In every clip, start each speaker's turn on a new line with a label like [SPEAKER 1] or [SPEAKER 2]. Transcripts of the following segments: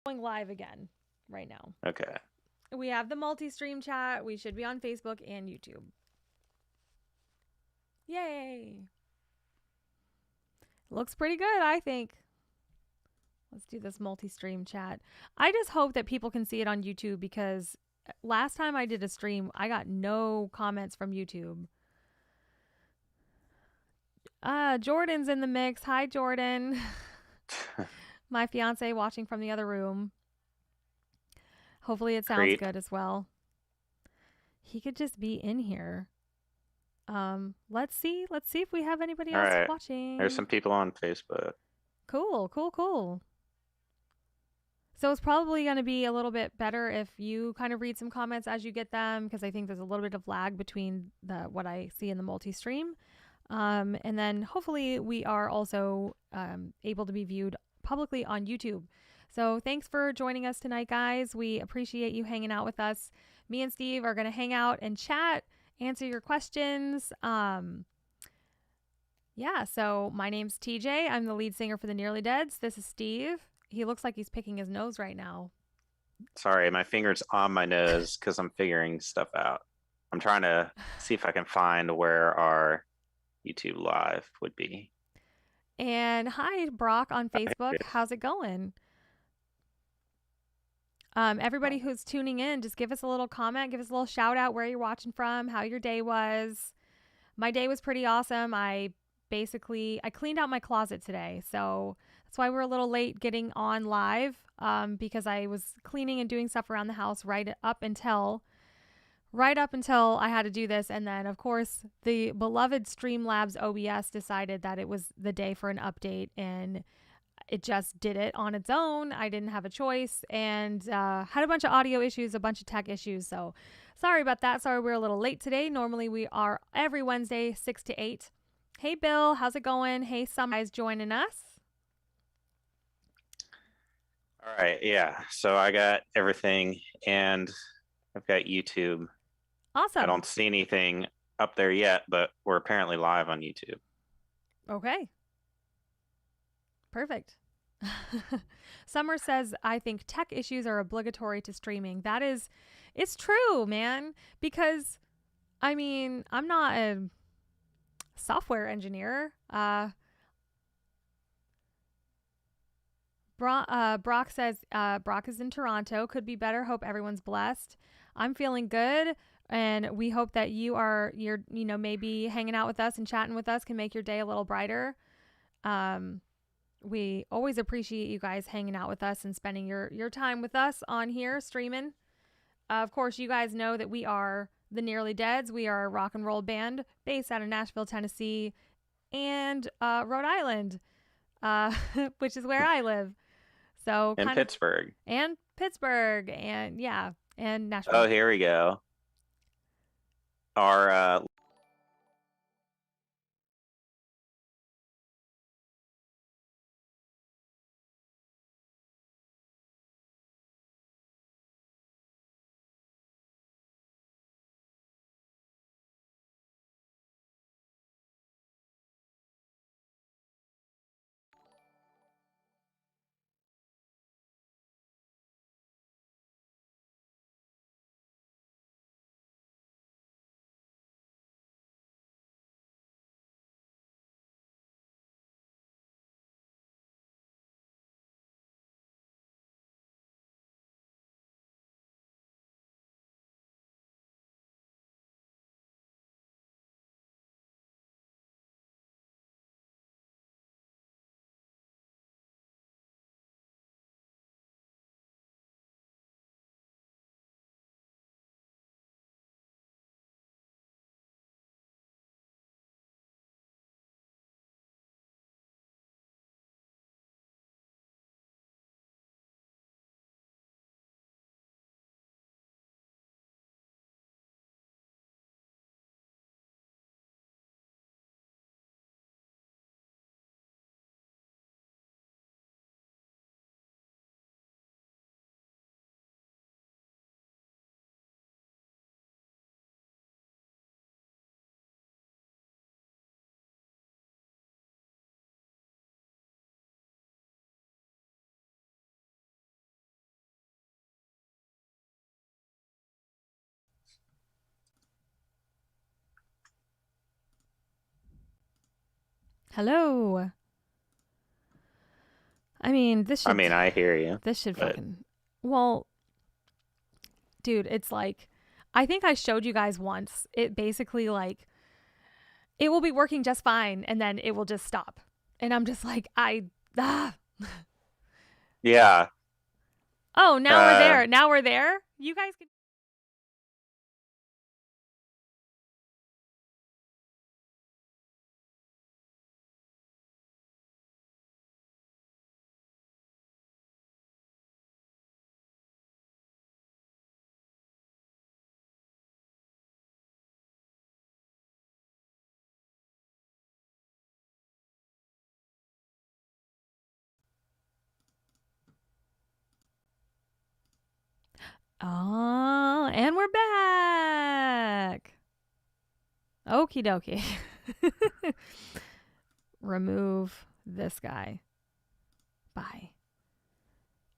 [SPEAKER 1] going live again right now.
[SPEAKER 2] Okay.
[SPEAKER 1] We have the multi-stream chat. We should be on Facebook and YouTube. Yay! Looks pretty good, I think. Let's do this multi-stream chat. I just hope that people can see it on YouTube because last time I did a stream, I got no comments from YouTube. Jordan's in the mix. Hi, Jordan. My fiance watching from the other room. Hopefully it sounds
[SPEAKER 2] Creep.
[SPEAKER 1] good as well. He could just be in here. Let's see. Let's see if we have anybody
[SPEAKER 2] All
[SPEAKER 1] else
[SPEAKER 2] right. There's
[SPEAKER 1] watching.
[SPEAKER 2] some people on Facebook.
[SPEAKER 1] Cool, cool, cool. So it's probably going to be a little bit better if you kind of read some comments as you get them because I think there's a little bit of lag between what I see in the multi-stream. And then hopefully we are also able to be viewed publicly on YouTube. So thanks for joining us tonight, guys. We appreciate you hanging out with us. Me and Steve are going to hang out and chat, answer your questions. Yeah, so my name's TJ. I'm the lead singer for the Nearly Deads. This is Steve. He looks like he's picking his nose right now.
[SPEAKER 2] Sorry, my finger's on my nose because I'm figuring stuff out. I'm trying to see if I can find where our YouTube live would be.
[SPEAKER 1] And hi, Brock on
[SPEAKER 2] Oh, here
[SPEAKER 1] Facebook.
[SPEAKER 2] it is.
[SPEAKER 1] How's it going? Everybody who's tuning in, just give us a little comment, give us a little shout out where you're watching from, how your day was. My day was pretty awesome. I cleaned out my closet today, so that's why we're a little late getting on live because I was cleaning and doing stuff around the house right up until I had to do this. And then, of course, the beloved Streamlabs OBS decided that it was the day for an update and it just did it on its own. I didn't have a choice and had a bunch of audio issues, a bunch of tech issues. So sorry about that. Sorry we're a little late today. Normally we are every Wednesday, 6 to 8. Hey, Bill, how's it going? Hey, some guys joining us.
[SPEAKER 2] All right, yeah. So I got everything and I've got YouTube. I
[SPEAKER 1] Awesome.
[SPEAKER 2] don't see anything up there yet, but we're apparently live on YouTube.
[SPEAKER 1] Okay. Perfect. Summer says, I think tech issues are obligatory to streaming. It's true, man. Because, I mean, I'm not a software engineer. Brock says, Brock is in Toronto. Could be better. Hope everyone's blessed. I'm feeling good. And we hope that maybe hanging out with us and chatting with us can make your day a little brighter. We always appreciate you guys hanging out with us and spending your time with us on here streaming. Of course, you guys know that we are the Nearly Deads. We are a rock and roll band based out of Nashville, Tennessee, and Rhode Island, which is where I live. So
[SPEAKER 2] In
[SPEAKER 1] kind of,
[SPEAKER 2] Pittsburgh.
[SPEAKER 1] and Pittsburgh, and yeah, and
[SPEAKER 2] Oh,
[SPEAKER 1] Nashville.
[SPEAKER 2] here we go. Our
[SPEAKER 1] Hello. I mean,
[SPEAKER 2] I mean, I hear you,
[SPEAKER 1] this should
[SPEAKER 2] but
[SPEAKER 1] fucking well, dude, it's like I think I showed you guys once. It basically like it will be working just fine and then it will just stop. And I'm just like ah.
[SPEAKER 2] yeah.
[SPEAKER 1] Oh, now we're
[SPEAKER 2] Uh,
[SPEAKER 1] there. Now we're there. You guys can Oh, and we're back. Okie dokie. Remove this guy. Bye.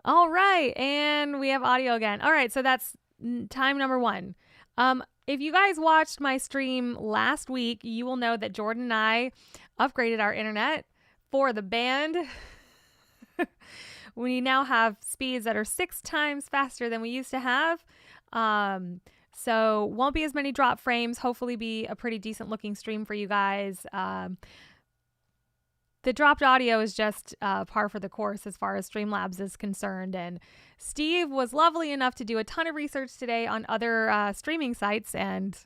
[SPEAKER 1] All right, and we have audio again. All right, so that's time number 1. If you guys watched my stream last week, you will know that Jordan and I upgraded our internet for the band. We now have speeds that are 6 times faster than we used to have. So won't be as many drop frames. Hopefully be a pretty decent looking stream for you guys. The dropped audio is just par for the course as far as Streamlabs is concerned. And Steve was lovely enough to do a ton of research today on other streaming sites and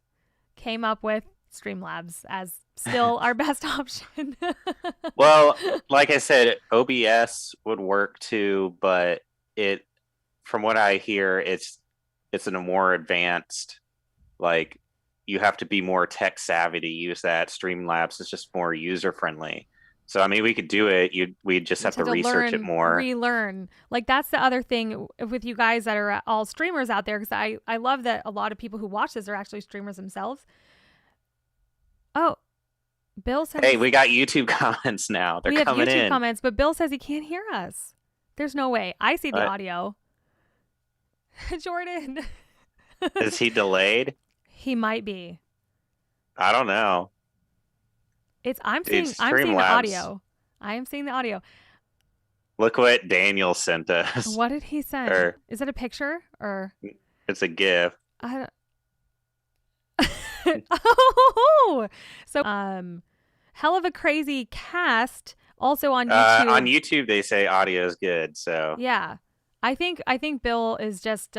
[SPEAKER 1] came up with Streamlabs as still our best option.
[SPEAKER 2] well, like I said, OBS would work too, but it, from what I hear, it's in a more advanced, like you have to be more tech savvy to use that. Streamlabs is just more user friendly. So I mean, we could do it. We'd just
[SPEAKER 1] You
[SPEAKER 2] have
[SPEAKER 1] just have
[SPEAKER 2] to
[SPEAKER 1] to
[SPEAKER 2] research it
[SPEAKER 1] learn,
[SPEAKER 2] more.
[SPEAKER 1] relearn. Like that's the other thing with you guys that are all streamers out there, because I love that a lot of people who watch this are actually streamers themselves. Oh, Bill
[SPEAKER 2] Hey,
[SPEAKER 1] says
[SPEAKER 2] we got YouTube comments now. They're
[SPEAKER 1] we have
[SPEAKER 2] coming
[SPEAKER 1] YouTube
[SPEAKER 2] in.
[SPEAKER 1] comments, but Bill says he can't hear us. There's no way. I see the
[SPEAKER 2] But
[SPEAKER 1] audio. Jordan.
[SPEAKER 2] is he delayed?
[SPEAKER 1] He might be.
[SPEAKER 2] I don't know.
[SPEAKER 1] It's
[SPEAKER 2] Dude,
[SPEAKER 1] I'm seeing the
[SPEAKER 2] Streamlabs.
[SPEAKER 1] audio. I am seeing the audio.
[SPEAKER 2] Look what Daniel sent us.
[SPEAKER 1] What did he send?
[SPEAKER 2] Or
[SPEAKER 1] Is it a picture or
[SPEAKER 2] it's a GIF.
[SPEAKER 1] I oh, so hell of a crazy cast also on
[SPEAKER 2] On
[SPEAKER 1] YouTube.
[SPEAKER 2] YouTube, they say audio is good. So
[SPEAKER 1] Yeah. I think Bill is just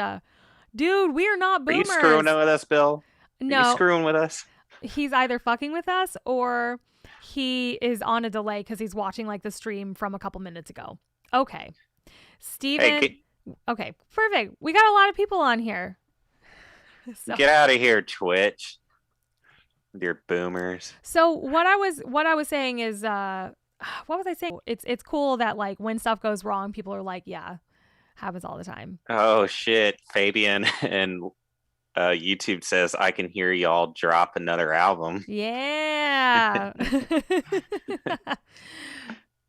[SPEAKER 1] dude, we are not
[SPEAKER 2] are you screwing
[SPEAKER 1] boomers.
[SPEAKER 2] with us, Bill? Are you
[SPEAKER 1] No,
[SPEAKER 2] screwing with us?
[SPEAKER 1] he's either fucking with us or he is on a delay cuz he's watching like the stream from a couple minutes ago. Okay.
[SPEAKER 2] Hey,
[SPEAKER 1] Steven. Okay, perfect. We got a lot of people on here. So
[SPEAKER 2] get out of here, Twitch. With your boomers.
[SPEAKER 1] So what I was saying is what was I saying? It's cool that like when stuff goes wrong, people are like, yeah, happens all the time.
[SPEAKER 2] Oh shit, Fabian and YouTube says I can hear y'all drop another album.
[SPEAKER 1] Yeah.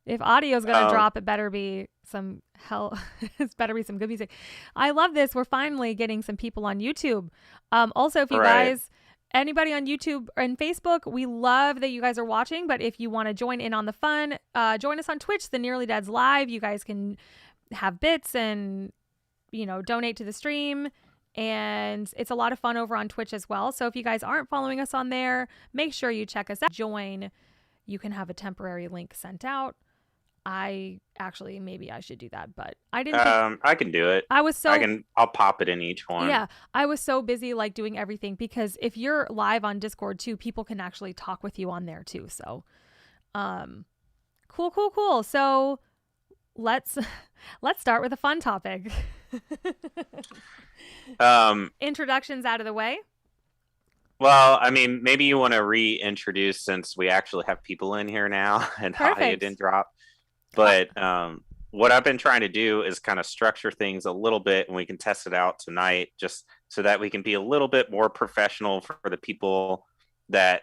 [SPEAKER 1] If audio's gonna
[SPEAKER 2] Um,
[SPEAKER 1] drop, it better be some hell. It's better be some good music. I love this. We're finally getting some people on YouTube. Also, if you
[SPEAKER 2] right.
[SPEAKER 1] guys, anybody on YouTube and Facebook, we love that you guys are watching. But if you want to join in on the fun, join us on Twitch, the Nearly Dads Live. You guys can have bits and donate to the stream. And it's a lot of fun over on Twitch as well. So if you guys aren't following us on there, make sure you check us out. Join. You can have a temporary link sent out. Maybe I should do that, but I didn't think
[SPEAKER 2] I can do it.
[SPEAKER 1] I was so
[SPEAKER 2] I'll pop it in each one.
[SPEAKER 1] yeah, I was so busy like doing everything because if you're live on Discord too, people can actually talk with you on there too. So, cool. So let's start with a fun topic.
[SPEAKER 2] Um,
[SPEAKER 1] Introductions out of the way.
[SPEAKER 2] well, I mean, maybe you want to reintroduce since we actually have people in here now and the audio
[SPEAKER 1] Perfect.
[SPEAKER 2] didn't drop. But what I've been trying to do is kind of structure things a little bit, and we can test it out tonight, just so that we can be a little bit more professional for the people that,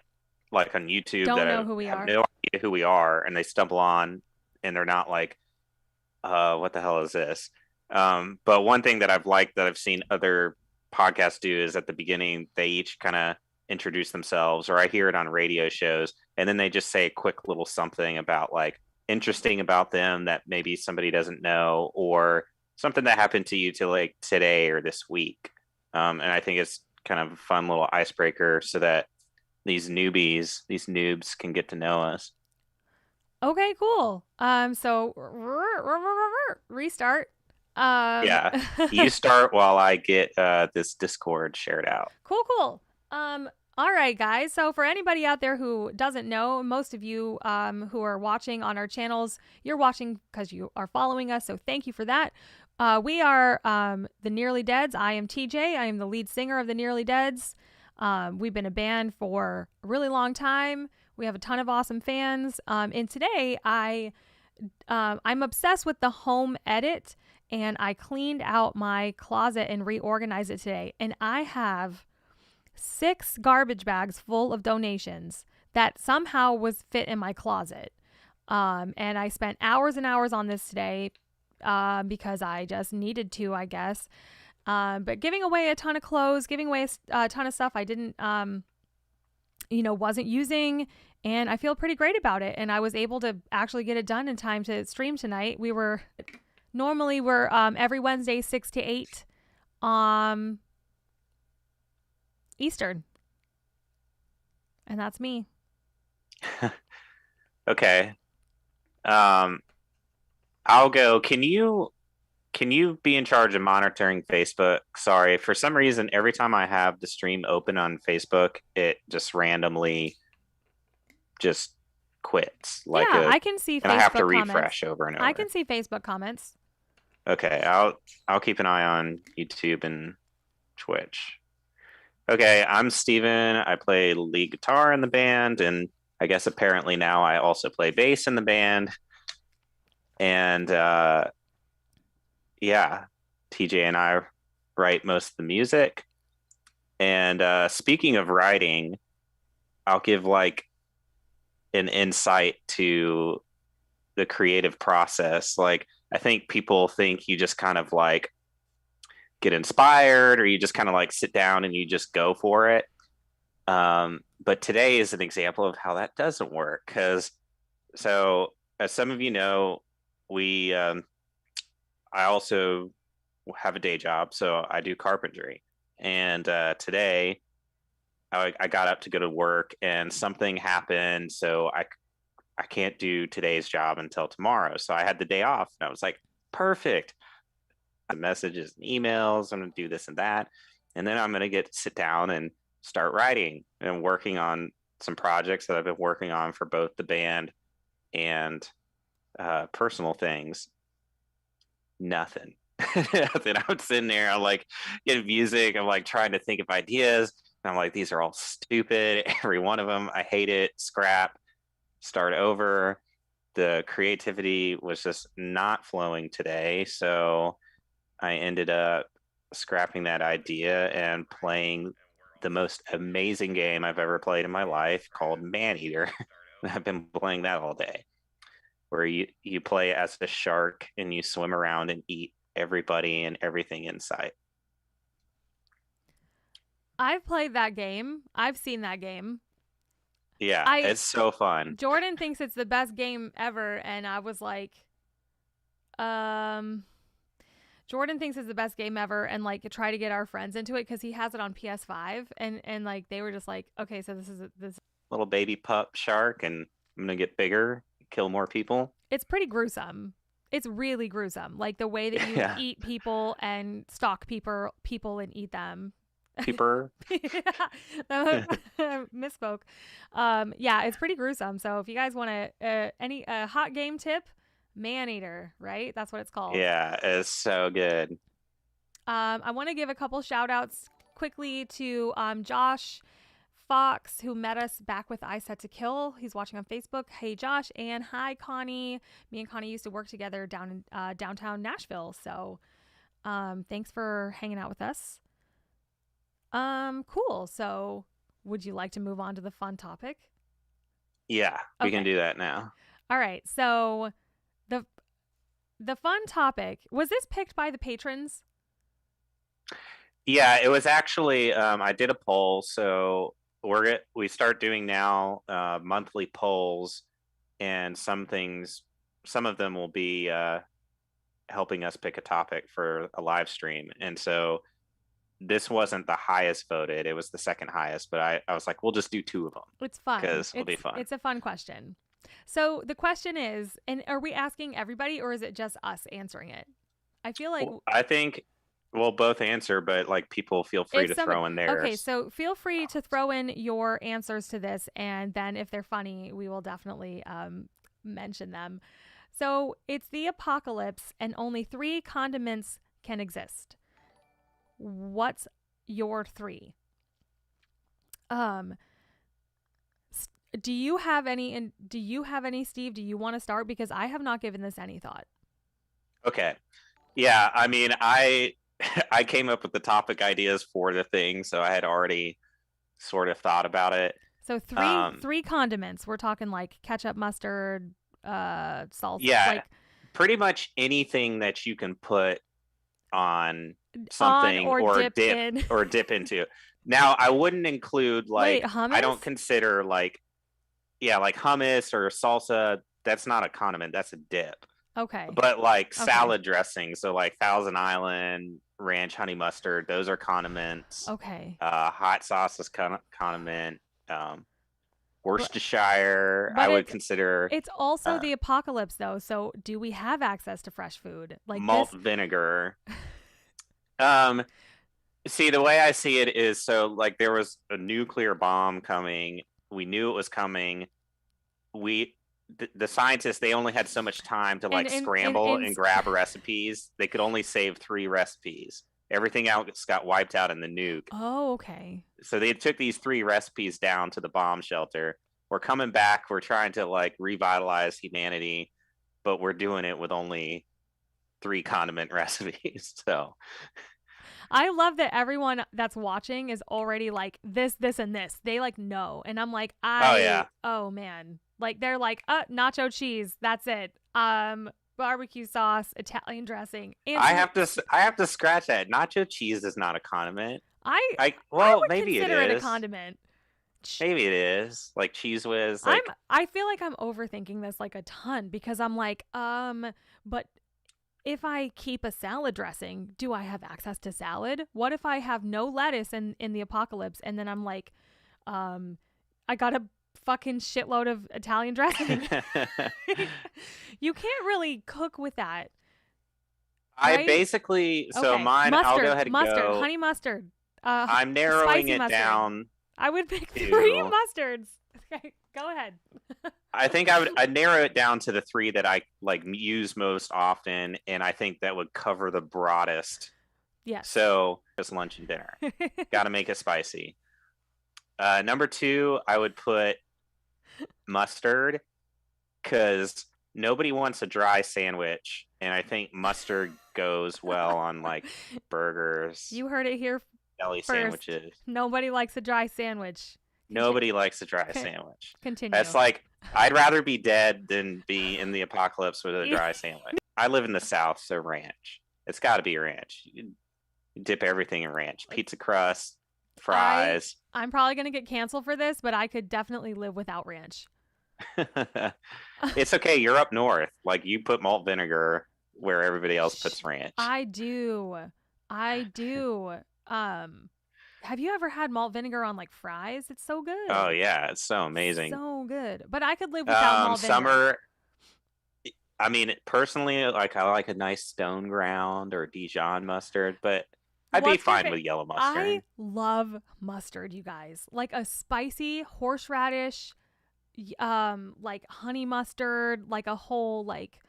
[SPEAKER 2] like on YouTube,
[SPEAKER 1] Don't
[SPEAKER 2] that
[SPEAKER 1] know who we
[SPEAKER 2] have
[SPEAKER 1] are.
[SPEAKER 2] no idea who we are, and they stumble on, and they're not like, what the hell is this? But one thing that I've liked that I've seen other podcasts do is at the beginning they each kind of introduce themselves, or I hear it on radio shows. and then they just say a quick little something about like interesting about them that maybe somebody doesn't know, or something that happened to you to like today or this week. And I think it's kind of a fun little icebreaker so that these noobs can get to know us.
[SPEAKER 1] Okay, cool. So restart. Um,
[SPEAKER 2] Yeah. You start while I get this Discord shared out.
[SPEAKER 1] cool, cool. Um, all right, guys. So for anybody out there who doesn't know, most of you who are watching on our channels, you're watching because you are following us. So thank you for that. We are the Nearly Deads. I am TJ. I am the lead singer of the Nearly Deads. We've been a band for a really long time. We have a ton of awesome fans. And today I'm obsessed with the home edit, and I cleaned out my closet and reorganized it today. And I have 6 garbage bags full of donations that somehow was fit in my closet. And I spent hours and hours on this today because I just needed to, I guess. But giving away a ton of clothes, giving away a ton of stuff I didn't, wasn't using. And I feel pretty great about it. And I was able to actually get it done in time to stream tonight. We're every Wednesday, 6 to 8 Eastern. And that's me.
[SPEAKER 2] Okay. Um, I'll go. Can you be in charge of monitoring Facebook? Sorry, for some reason, every time I have the stream open on Facebook, it just randomly just quits
[SPEAKER 1] Yeah, I can see
[SPEAKER 2] and I have to
[SPEAKER 1] Facebook comments.
[SPEAKER 2] refresh over and
[SPEAKER 1] I
[SPEAKER 2] over.
[SPEAKER 1] can see Facebook comments.
[SPEAKER 2] Okay, I'll keep an eye on YouTube and Twitch. Okay, I'm Steven. I play lead guitar in the band, and I guess apparently now I also play bass in the band. And yeah, TJ and I write most of the music. And speaking of writing, I'll give like an insight to the creative process. Like, I think people think you just kind of like get inspired or you just kind of like sit down and you just go for it. But today is an example of how that doesn't work. So, as some of you know, we I also have a day job, so I do carpentry. And today I got up to go to work, and something happened, so I can't do today's job until tomorrow. So I had the day off, and I was like, perfect. The messages and emails. I'm going to do this and that, and then I'm going to get sit down and start writing and working on some projects that I've been working on for both the band and personal things. Nothing. Nothing. I'm sitting there. I'm like getting music. I'm like trying to think of ideas. And I'm like, these are all stupid. Every one of them. I hate it. Scrap. Start over. The creativity was just not flowing today. So I ended up scrapping that idea and playing the most amazing game I've ever played in my life called Maneater. I've been playing that all day, where you play as a shark and you swim around and eat everybody and everything in sight.
[SPEAKER 1] I've played that game. I've seen that game.
[SPEAKER 2] Yeah,
[SPEAKER 1] I
[SPEAKER 2] it's so fun.
[SPEAKER 1] Jordan thinks it's the best game ever, and I was like, um, Jordan thinks it's the best game ever, and like try to get our friends into it because he has it on PS5, and like they were just like, okay, so this.
[SPEAKER 2] Little baby pup shark, and I'm gonna get bigger, kill more people.
[SPEAKER 1] It's pretty gruesome. It's really gruesome, like the way that you
[SPEAKER 2] Yeah,
[SPEAKER 1] eat people and stalk people and eat them.
[SPEAKER 2] peeper.
[SPEAKER 1] Misspoke. Yeah, it's pretty gruesome. So if you guys want any hot game tip, Maneater, right? That's what it's called.
[SPEAKER 2] Yeah, it's so good.
[SPEAKER 1] I want to give a couple shout outs quickly to Josh Fox, who met us back with I Set to Kill. He's watching on Facebook. Hey, Josh. And hi, Connie. Me and Connie used to work together down in downtown Nashville. So thanks for hanging out with us. Cool. So would you like to move on to the fun topic?
[SPEAKER 2] Yeah, we can do that now.
[SPEAKER 1] All right. So the fun topic, was this picked by the patrons?
[SPEAKER 2] Yeah, it was actually I did a poll. So we start doing now monthly polls, and some of them will be helping us pick a topic for a live stream. And so this wasn't the highest voted; it was the second highest. But I was like, we'll just do two of them
[SPEAKER 1] It's fun.
[SPEAKER 2] because it'll be fun.
[SPEAKER 1] It's a fun question. So the question is, and are we asking everybody or is it just us answering it? I feel like
[SPEAKER 2] Well, I think we'll both answer, but like people feel free
[SPEAKER 1] if
[SPEAKER 2] to
[SPEAKER 1] somebody,
[SPEAKER 2] throw in
[SPEAKER 1] okay,
[SPEAKER 2] theirs.
[SPEAKER 1] so feel free to throw in your answers to this, and then if they're funny, we will definitely mention them. So it's the apocalypse, and only 3 condiments can exist. What's your 3? Um, do you have any? And do you have any, Steve? Do you want to start? Because I have not given this any thought.
[SPEAKER 2] Okay. Yeah, I mean, I I came up with the topic ideas for the thing, so I had already sort of thought about it.
[SPEAKER 1] So three condiments. We're talking like ketchup, mustard, salsa,
[SPEAKER 2] Yeah,
[SPEAKER 1] like
[SPEAKER 2] pretty much anything that you can put on
[SPEAKER 1] on
[SPEAKER 2] something
[SPEAKER 1] or dip in.
[SPEAKER 2] or dip into. Now, I wouldn't include
[SPEAKER 1] Wait,
[SPEAKER 2] like I don't
[SPEAKER 1] hummus?
[SPEAKER 2] consider like yeah, like hummus or salsa, that's not a condiment, that's a dip.
[SPEAKER 1] Okay.
[SPEAKER 2] But like
[SPEAKER 1] Okay.
[SPEAKER 2] salad dressing, so like Thousand Island, ranch, honey mustard, those are condiments.
[SPEAKER 1] Okay.
[SPEAKER 2] Hot sauce is condiment. Um,
[SPEAKER 1] But
[SPEAKER 2] Worcestershire, I
[SPEAKER 1] but
[SPEAKER 2] would consider
[SPEAKER 1] it's also
[SPEAKER 2] uh,
[SPEAKER 1] the apocalypse though. So do we have access to fresh food? Like
[SPEAKER 2] malt
[SPEAKER 1] this
[SPEAKER 2] vinegar. Um, See, the way I see it is so like there was a nuclear bomb coming. We knew it was coming. We the scientists they only had so much time to
[SPEAKER 1] and
[SPEAKER 2] like scramble and grab recipes. They could only save 3 recipes. Everything else got wiped out in the nuke.
[SPEAKER 1] oh, okay.
[SPEAKER 2] So they took these 3 recipes down to the bomb shelter. We're coming back. We're trying to like revitalize humanity, but we're doing it with only 3 condiment recipes. So
[SPEAKER 1] I love that everyone that's watching is already like this, and this. They like know. And I'm like,
[SPEAKER 2] oh yeah,
[SPEAKER 1] oh man. Like they're like, nacho cheese, that's it. Barbecue sauce, Italian dressing, and
[SPEAKER 2] I have to scratch that. Nacho cheese is not a condiment.
[SPEAKER 1] I
[SPEAKER 2] I
[SPEAKER 1] I
[SPEAKER 2] well,
[SPEAKER 1] would
[SPEAKER 2] maybe it
[SPEAKER 1] consider it a
[SPEAKER 2] is.
[SPEAKER 1] condiment.
[SPEAKER 2] Maybe it is. Like cheese whiz.
[SPEAKER 1] I'm
[SPEAKER 2] Like
[SPEAKER 1] I feel like I'm overthinking this like a ton because I'm like, but if I keep a salad dressing, do I have access to salad? What if I have no lettuce in the apocalypse and then I'm like, um, I got a fucking shitload of Italian dressing. You can't really cook with that,
[SPEAKER 2] I
[SPEAKER 1] right?
[SPEAKER 2] basically so
[SPEAKER 1] Okay.
[SPEAKER 2] mine. I'll go
[SPEAKER 1] Mustard,
[SPEAKER 2] ahead and
[SPEAKER 1] mustard,
[SPEAKER 2] go.
[SPEAKER 1] honey mustard,
[SPEAKER 2] I'm narrowing
[SPEAKER 1] spicy
[SPEAKER 2] it
[SPEAKER 1] mustard.
[SPEAKER 2] down
[SPEAKER 1] I would pick 3
[SPEAKER 2] to.
[SPEAKER 1] mustards. Okay, go ahead.
[SPEAKER 2] I think I'd narrow it down to the 3 that I like use most often, and I think that would cover the broadest.
[SPEAKER 1] Yes.
[SPEAKER 2] So just lunch and dinner. Got to make it spicy. Number 2, I would put mustard because nobody wants a dry sandwich, and I think mustard goes well on like burgers,
[SPEAKER 1] You heard it here
[SPEAKER 2] deli
[SPEAKER 1] first.
[SPEAKER 2] sandwiches.
[SPEAKER 1] Nobody likes a dry sandwich.
[SPEAKER 2] Nobody likes a dry sandwich. That's
[SPEAKER 1] Continue.
[SPEAKER 2] like I'd rather be dead than be in the apocalypse with a dry sandwich. I live in the South, so ranch. It's got to be ranch. You dip everything in ranch. Pizza crust, fries.
[SPEAKER 1] I'm probably going to get canceled for this, but I could definitely live without ranch.
[SPEAKER 2] It's okay. You're up north. Like you put malt vinegar where everybody else puts ranch.
[SPEAKER 1] I do. I do. Have you ever had malt vinegar on like fries? It's so
[SPEAKER 2] Oh
[SPEAKER 1] good.
[SPEAKER 2] yeah, it's so amazing.
[SPEAKER 1] So good. But I could live without malt vinegar.
[SPEAKER 2] Summer. I mean, personally, like I like a nice stone ground or Dijon mustard, but I'd be
[SPEAKER 1] What's your
[SPEAKER 2] fine
[SPEAKER 1] favorite?
[SPEAKER 2] with yellow
[SPEAKER 1] I
[SPEAKER 2] mustard.
[SPEAKER 1] love mustard, you guys. Like a spicy horseradish, like honey mustard, like a whole like.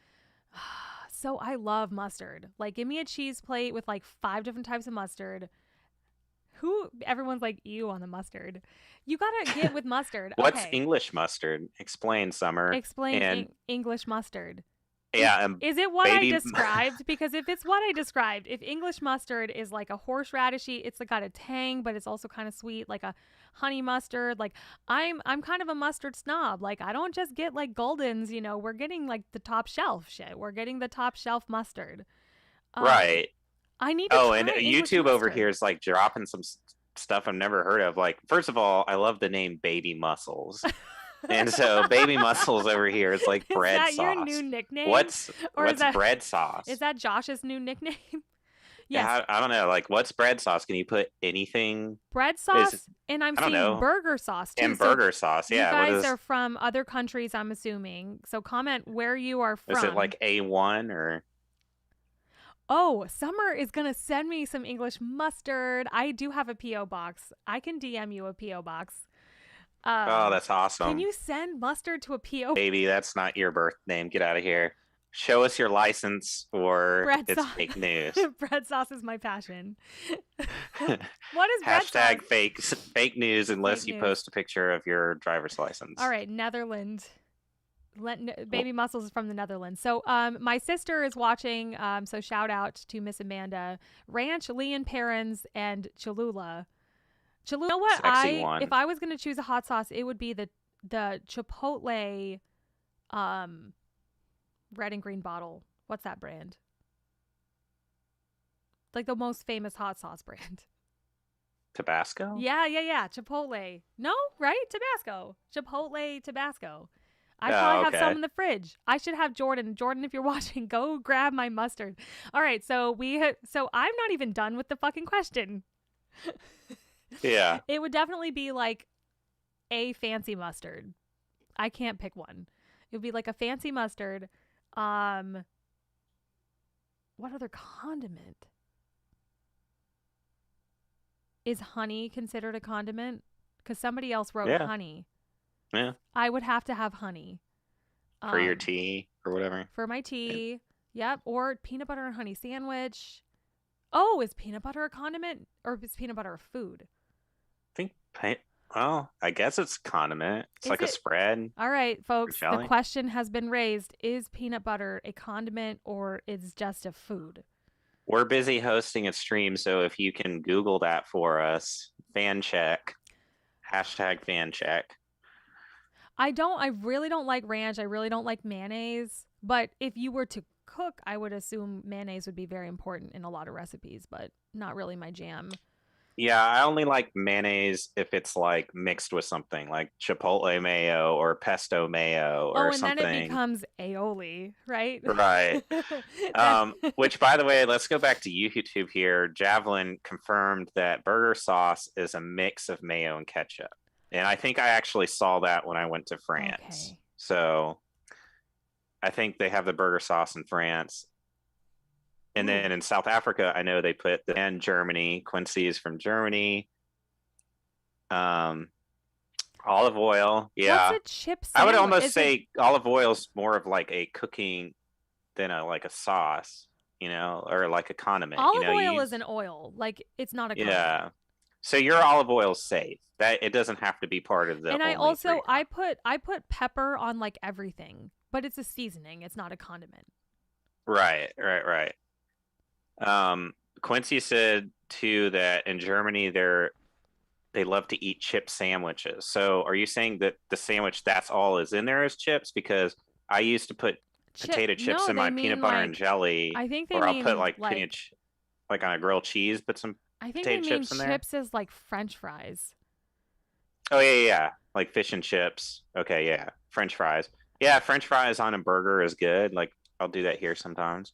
[SPEAKER 1] So I love mustard. Like, give me a cheese plate with like 5 different types of mustard. Who everyone's like ew on the mustard. You gotta get with mustard.
[SPEAKER 2] What's
[SPEAKER 1] Okay,
[SPEAKER 2] English mustard? Explain, Summer.
[SPEAKER 1] explain
[SPEAKER 2] And
[SPEAKER 1] English mustard. Is
[SPEAKER 2] yeah, and
[SPEAKER 1] is it what I
[SPEAKER 2] baby.
[SPEAKER 1] described? Because if it's what I described, if English mustard is like a horseradishy, it's like got a tang, but it's also kind of sweet, like a honey mustard. Like I'm kind of a mustard snob. Like I don't just get like Goldens, we're getting like the top shelf shit. We're getting the top shelf mustard. Um,
[SPEAKER 2] Right.
[SPEAKER 1] I need to
[SPEAKER 2] Oh, and
[SPEAKER 1] try English
[SPEAKER 2] YouTube over
[SPEAKER 1] mustard.
[SPEAKER 2] here is like dropping some stuff I've never heard of. Like, first of all, I love the name Baby Mussels. And so Baby Mussels over here is like
[SPEAKER 1] Is
[SPEAKER 2] bread
[SPEAKER 1] that your new
[SPEAKER 2] sauce.
[SPEAKER 1] nickname?
[SPEAKER 2] What's
[SPEAKER 1] Or
[SPEAKER 2] what's bread
[SPEAKER 1] is
[SPEAKER 2] sauce?
[SPEAKER 1] that Josh's new nickname? Yes.
[SPEAKER 2] Yeah, I don't know. Like, what's bread sauce? Can you put anything?
[SPEAKER 1] Bread
[SPEAKER 2] Is
[SPEAKER 1] sauce, and I'm
[SPEAKER 2] I don't
[SPEAKER 1] seeing
[SPEAKER 2] know.
[SPEAKER 1] burger sauce too.
[SPEAKER 2] And
[SPEAKER 1] So
[SPEAKER 2] burger sauce.
[SPEAKER 1] you
[SPEAKER 2] Yeah. What
[SPEAKER 1] guys are from other countries, I'm assuming. So comment where you are
[SPEAKER 2] is it
[SPEAKER 1] from.
[SPEAKER 2] like A1 or
[SPEAKER 1] Oh, Summer is going to send me some English mustard. I do have a P.O. box. I can DM you a P.O. box.
[SPEAKER 2] oh,
[SPEAKER 1] Um,
[SPEAKER 2] that's
[SPEAKER 1] can
[SPEAKER 2] awesome.
[SPEAKER 1] you send mustard to a P.O.
[SPEAKER 2] Baby, that's not your birth name. Get out of here. Show us your license or
[SPEAKER 1] bread
[SPEAKER 2] it's
[SPEAKER 1] sauce?
[SPEAKER 2] fake news.
[SPEAKER 1] Bread sauce is my passion. What is bread sauce?
[SPEAKER 2] Hashtag fake news
[SPEAKER 1] Fake
[SPEAKER 2] unless you
[SPEAKER 1] news.
[SPEAKER 2] post a picture of your driver's
[SPEAKER 1] All
[SPEAKER 2] license.
[SPEAKER 1] right, Netherlands. Baby Muscles is from the Netherlands. So my sister is watching. So shout out to Miss Amanda. Ranch, Leon Perrins, and Cholula. Cholula. You know what?
[SPEAKER 2] Sexy
[SPEAKER 1] If
[SPEAKER 2] one.
[SPEAKER 1] I was gonna choose a hot sauce, it would be the Chipotle red and green bottle. What's that brand? Like the most famous hot sauce brand.
[SPEAKER 2] Tabasco?
[SPEAKER 1] Yeah. Chipotle. No, right? Tabasco. Chipotle Tabasco. I
[SPEAKER 2] Oh,
[SPEAKER 1] probably have some
[SPEAKER 2] okay.
[SPEAKER 1] in the fridge. I should have Jordan. Jordan, if you're watching, go grab my mustard. All right, so so I'm not even done with the fucking question.
[SPEAKER 2] Yeah.
[SPEAKER 1] It would definitely be like a fancy mustard. I can't pick one. It would be like a fancy mustard. Um, what other condiment? Is honey considered a condiment? Because somebody else wrote
[SPEAKER 2] Yeah.
[SPEAKER 1] honey.
[SPEAKER 2] Yeah.
[SPEAKER 1] I would have to have honey.
[SPEAKER 2] For your tea or whatever.
[SPEAKER 1] For my
[SPEAKER 2] Yeah.
[SPEAKER 1] tea. Yep. Or peanut butter and honey sandwich. Oh, is peanut butter a condiment or is peanut butter a food?
[SPEAKER 2] I think, well, I guess it's condiment. It's
[SPEAKER 1] Is
[SPEAKER 2] like a
[SPEAKER 1] it?
[SPEAKER 2] spread
[SPEAKER 1] All right,
[SPEAKER 2] for
[SPEAKER 1] folks. The
[SPEAKER 2] jelly.
[SPEAKER 1] question has been raised. Is peanut butter a condiment or is just a food?
[SPEAKER 2] We're busy hosting a stream, so if you can Google that for us, fan check, hashtag fan check.
[SPEAKER 1] I really don't like ranch. I really don't like mayonnaise. But if you were to cook, I would assume mayonnaise would be very important in a lot of recipes, but not really my jam.
[SPEAKER 2] Yeah, I only like mayonnaise if it's like mixed with something like chipotle mayo or pesto mayo
[SPEAKER 1] Oh,
[SPEAKER 2] or
[SPEAKER 1] and then it
[SPEAKER 2] something.
[SPEAKER 1] becomes aioli, right?
[SPEAKER 2] Right. Which, by the way, let's go back to YouTube here. Javelin confirmed that burger sauce is a mix of mayo and ketchup. And I think I actually saw that when I went to France.
[SPEAKER 1] Okay.
[SPEAKER 2] So I think they have the burger sauce in France. And
[SPEAKER 1] Ooh.
[SPEAKER 2] then in South Africa, I know they put and Germany. Quincy is from Germany. Um, olive oil. Yeah.
[SPEAKER 1] What's a chip
[SPEAKER 2] I would
[SPEAKER 1] sandwich?
[SPEAKER 2] almost
[SPEAKER 1] Is it
[SPEAKER 2] say olive oil is more of like a cooking than like a sauce, or like a condiment.
[SPEAKER 1] olive
[SPEAKER 2] You
[SPEAKER 1] oil is
[SPEAKER 2] use
[SPEAKER 1] an oil. Like it's not a condiment.
[SPEAKER 2] yeah. So your olive oil is safe. That it doesn't have to be part of the
[SPEAKER 1] And I
[SPEAKER 2] only
[SPEAKER 1] also
[SPEAKER 2] three.
[SPEAKER 1] I put pepper on like everything, but it's a seasoning. It's not a condiment.
[SPEAKER 2] Right. Quincy said too that in Germany they love to eat chip sandwiches. So are you saying that the sandwich that's all is in there is chips? Because I used to put potato chips
[SPEAKER 1] No,
[SPEAKER 2] in
[SPEAKER 1] they
[SPEAKER 2] my
[SPEAKER 1] mean
[SPEAKER 2] peanut butter and
[SPEAKER 1] like
[SPEAKER 2] jelly,
[SPEAKER 1] I think they
[SPEAKER 2] or I'll put
[SPEAKER 1] mean
[SPEAKER 2] like
[SPEAKER 1] like
[SPEAKER 2] like on a grilled cheese, put some
[SPEAKER 1] I think they
[SPEAKER 2] potato
[SPEAKER 1] mean
[SPEAKER 2] chips in there.
[SPEAKER 1] chips as like French fries.
[SPEAKER 2] Oh yeah. Like fish and chips. Okay, yeah. French fries. Yeah, French fries on a burger is good. Like I'll do that here sometimes.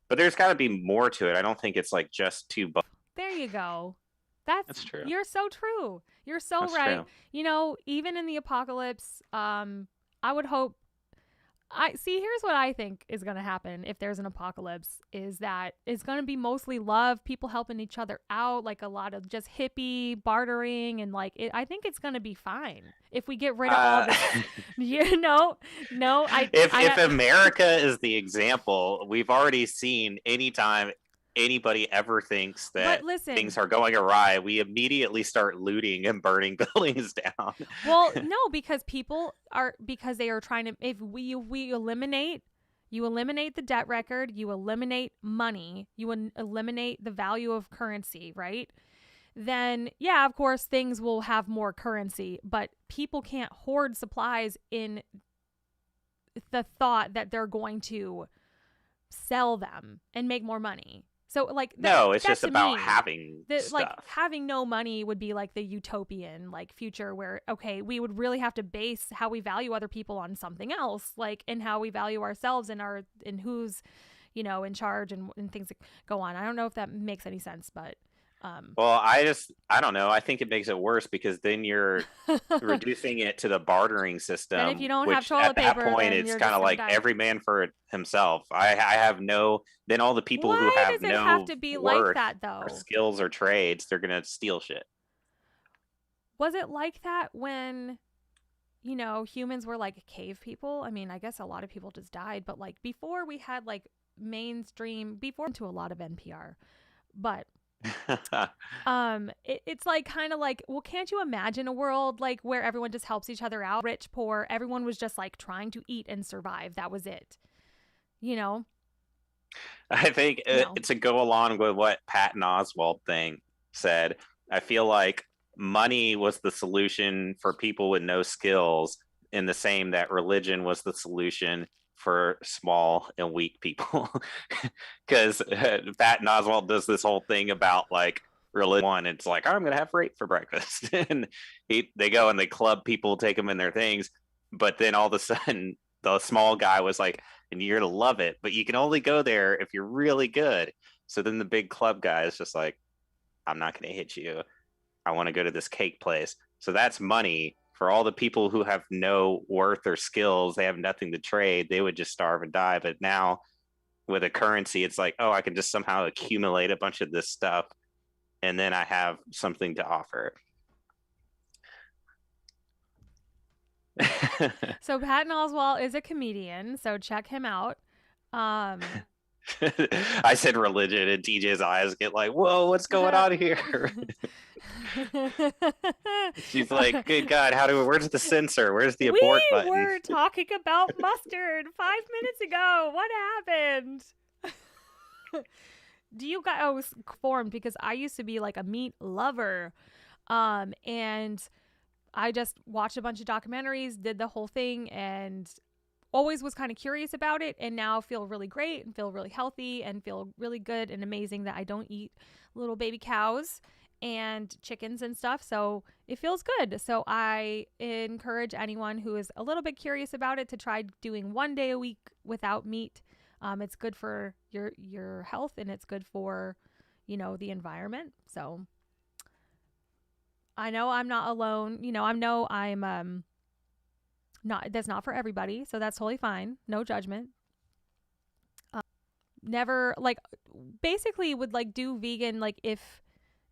[SPEAKER 2] But there's got to be more to it. I don't think it's like just two.
[SPEAKER 1] There you go.
[SPEAKER 2] That's true.
[SPEAKER 1] You're so true. You're so
[SPEAKER 2] That's
[SPEAKER 1] right.
[SPEAKER 2] true.
[SPEAKER 1] Even in the apocalypse, I would hope I see here's what I think is going to happen if there's an apocalypse is that it's going to be mostly love, people helping each other out, like a lot of just hippie bartering and I think it's going to be fine if we get rid of all this. No,
[SPEAKER 2] if America is the example, we've already seen anytime anybody ever thinks that things are going awry, we immediately start looting and burning buildings down.
[SPEAKER 1] Well, no, because they are trying to. If we eliminate, you eliminate the debt record, you eliminate money, you eliminate the value of currency, right? Then yeah, of course things will have more currency, but people can't hoard supplies in the thought that they're going to sell them and make more money. So like
[SPEAKER 2] No, it's
[SPEAKER 1] that
[SPEAKER 2] just
[SPEAKER 1] to
[SPEAKER 2] about
[SPEAKER 1] me,
[SPEAKER 2] having
[SPEAKER 1] like
[SPEAKER 2] stuff.
[SPEAKER 1] having no money would be like the utopian like future where okay, we would really have to base how we value other people on something else, like and how we value ourselves and our and who's, you know, in charge and things that go on. I don't know if that makes any sense, but
[SPEAKER 2] Well, I don't know. I think it makes it worse because then you're reducing it to the bartering
[SPEAKER 1] then if you
[SPEAKER 2] system,
[SPEAKER 1] don't have
[SPEAKER 2] which at
[SPEAKER 1] toilet
[SPEAKER 2] that
[SPEAKER 1] paper,
[SPEAKER 2] point
[SPEAKER 1] then
[SPEAKER 2] it's
[SPEAKER 1] you're
[SPEAKER 2] kind
[SPEAKER 1] just
[SPEAKER 2] of
[SPEAKER 1] gonna
[SPEAKER 2] like
[SPEAKER 1] die.
[SPEAKER 2] every man for himself. I have no, then all the people who
[SPEAKER 1] Why
[SPEAKER 2] have
[SPEAKER 1] does it have
[SPEAKER 2] no
[SPEAKER 1] to be like
[SPEAKER 2] worth
[SPEAKER 1] that
[SPEAKER 2] or
[SPEAKER 1] though?
[SPEAKER 2] skills or trades, they're gonna steal shit.
[SPEAKER 1] Was it like that when, you know, humans were like cave people? I mean, I guess a lot of people just died, but like before we had like mainstream, before to a lot of NPR. But it's like kind of like, well, can't you imagine a world like where everyone just helps each other out, rich, poor, everyone was just like trying to eat and survive. That was it. You know?
[SPEAKER 2] I think
[SPEAKER 1] No.
[SPEAKER 2] to go along with what Patton Oswalt thing said, I feel like money was the solution for people with no skills, in the same that religion was the solution for small and weak people. Because Patton Oswalt does this whole thing about like religion. One, it's like I'm gonna have rape for breakfast, and they go and they club people, take them in their things, but then all of a sudden the small guy was like, and you're gonna love it, but you can only go there if you're really good. So then the big club guy is just like, I'm not gonna hit you. I want to go to this cake place. So that's money for all the people who have no worth or skills. They have nothing to trade. They would just starve and die. But now with a currency, it's like, oh, I can just somehow accumulate a bunch of this stuff, and then I have something to offer.
[SPEAKER 1] So Patton Oswalt is a comedian, so check him out. Um
[SPEAKER 2] I said religion, and TJ's eyes get like, whoa, what's going on here? She's like, good God, where's the censor? Where's the
[SPEAKER 1] We
[SPEAKER 2] abort button?
[SPEAKER 1] were talking about mustard 5 minutes ago. What happened? Do you guys? I was formed because I used to be like a meat lover, and I just watched a bunch of documentaries, did the whole thing, and always was kind of curious about it. And now feel really great and feel really healthy and feel really good and amazing that I don't eat little baby cows and chickens and stuff. So it feels good. So I encourage anyone who is a little bit curious about it to try doing 1 day a week without meat. It's good for your health and it's good for, you know, the environment. So I know I'm not alone. You know, I know I'm not that's not for everybody, so that's totally fine. No judgment. Never like basically would like do vegan like if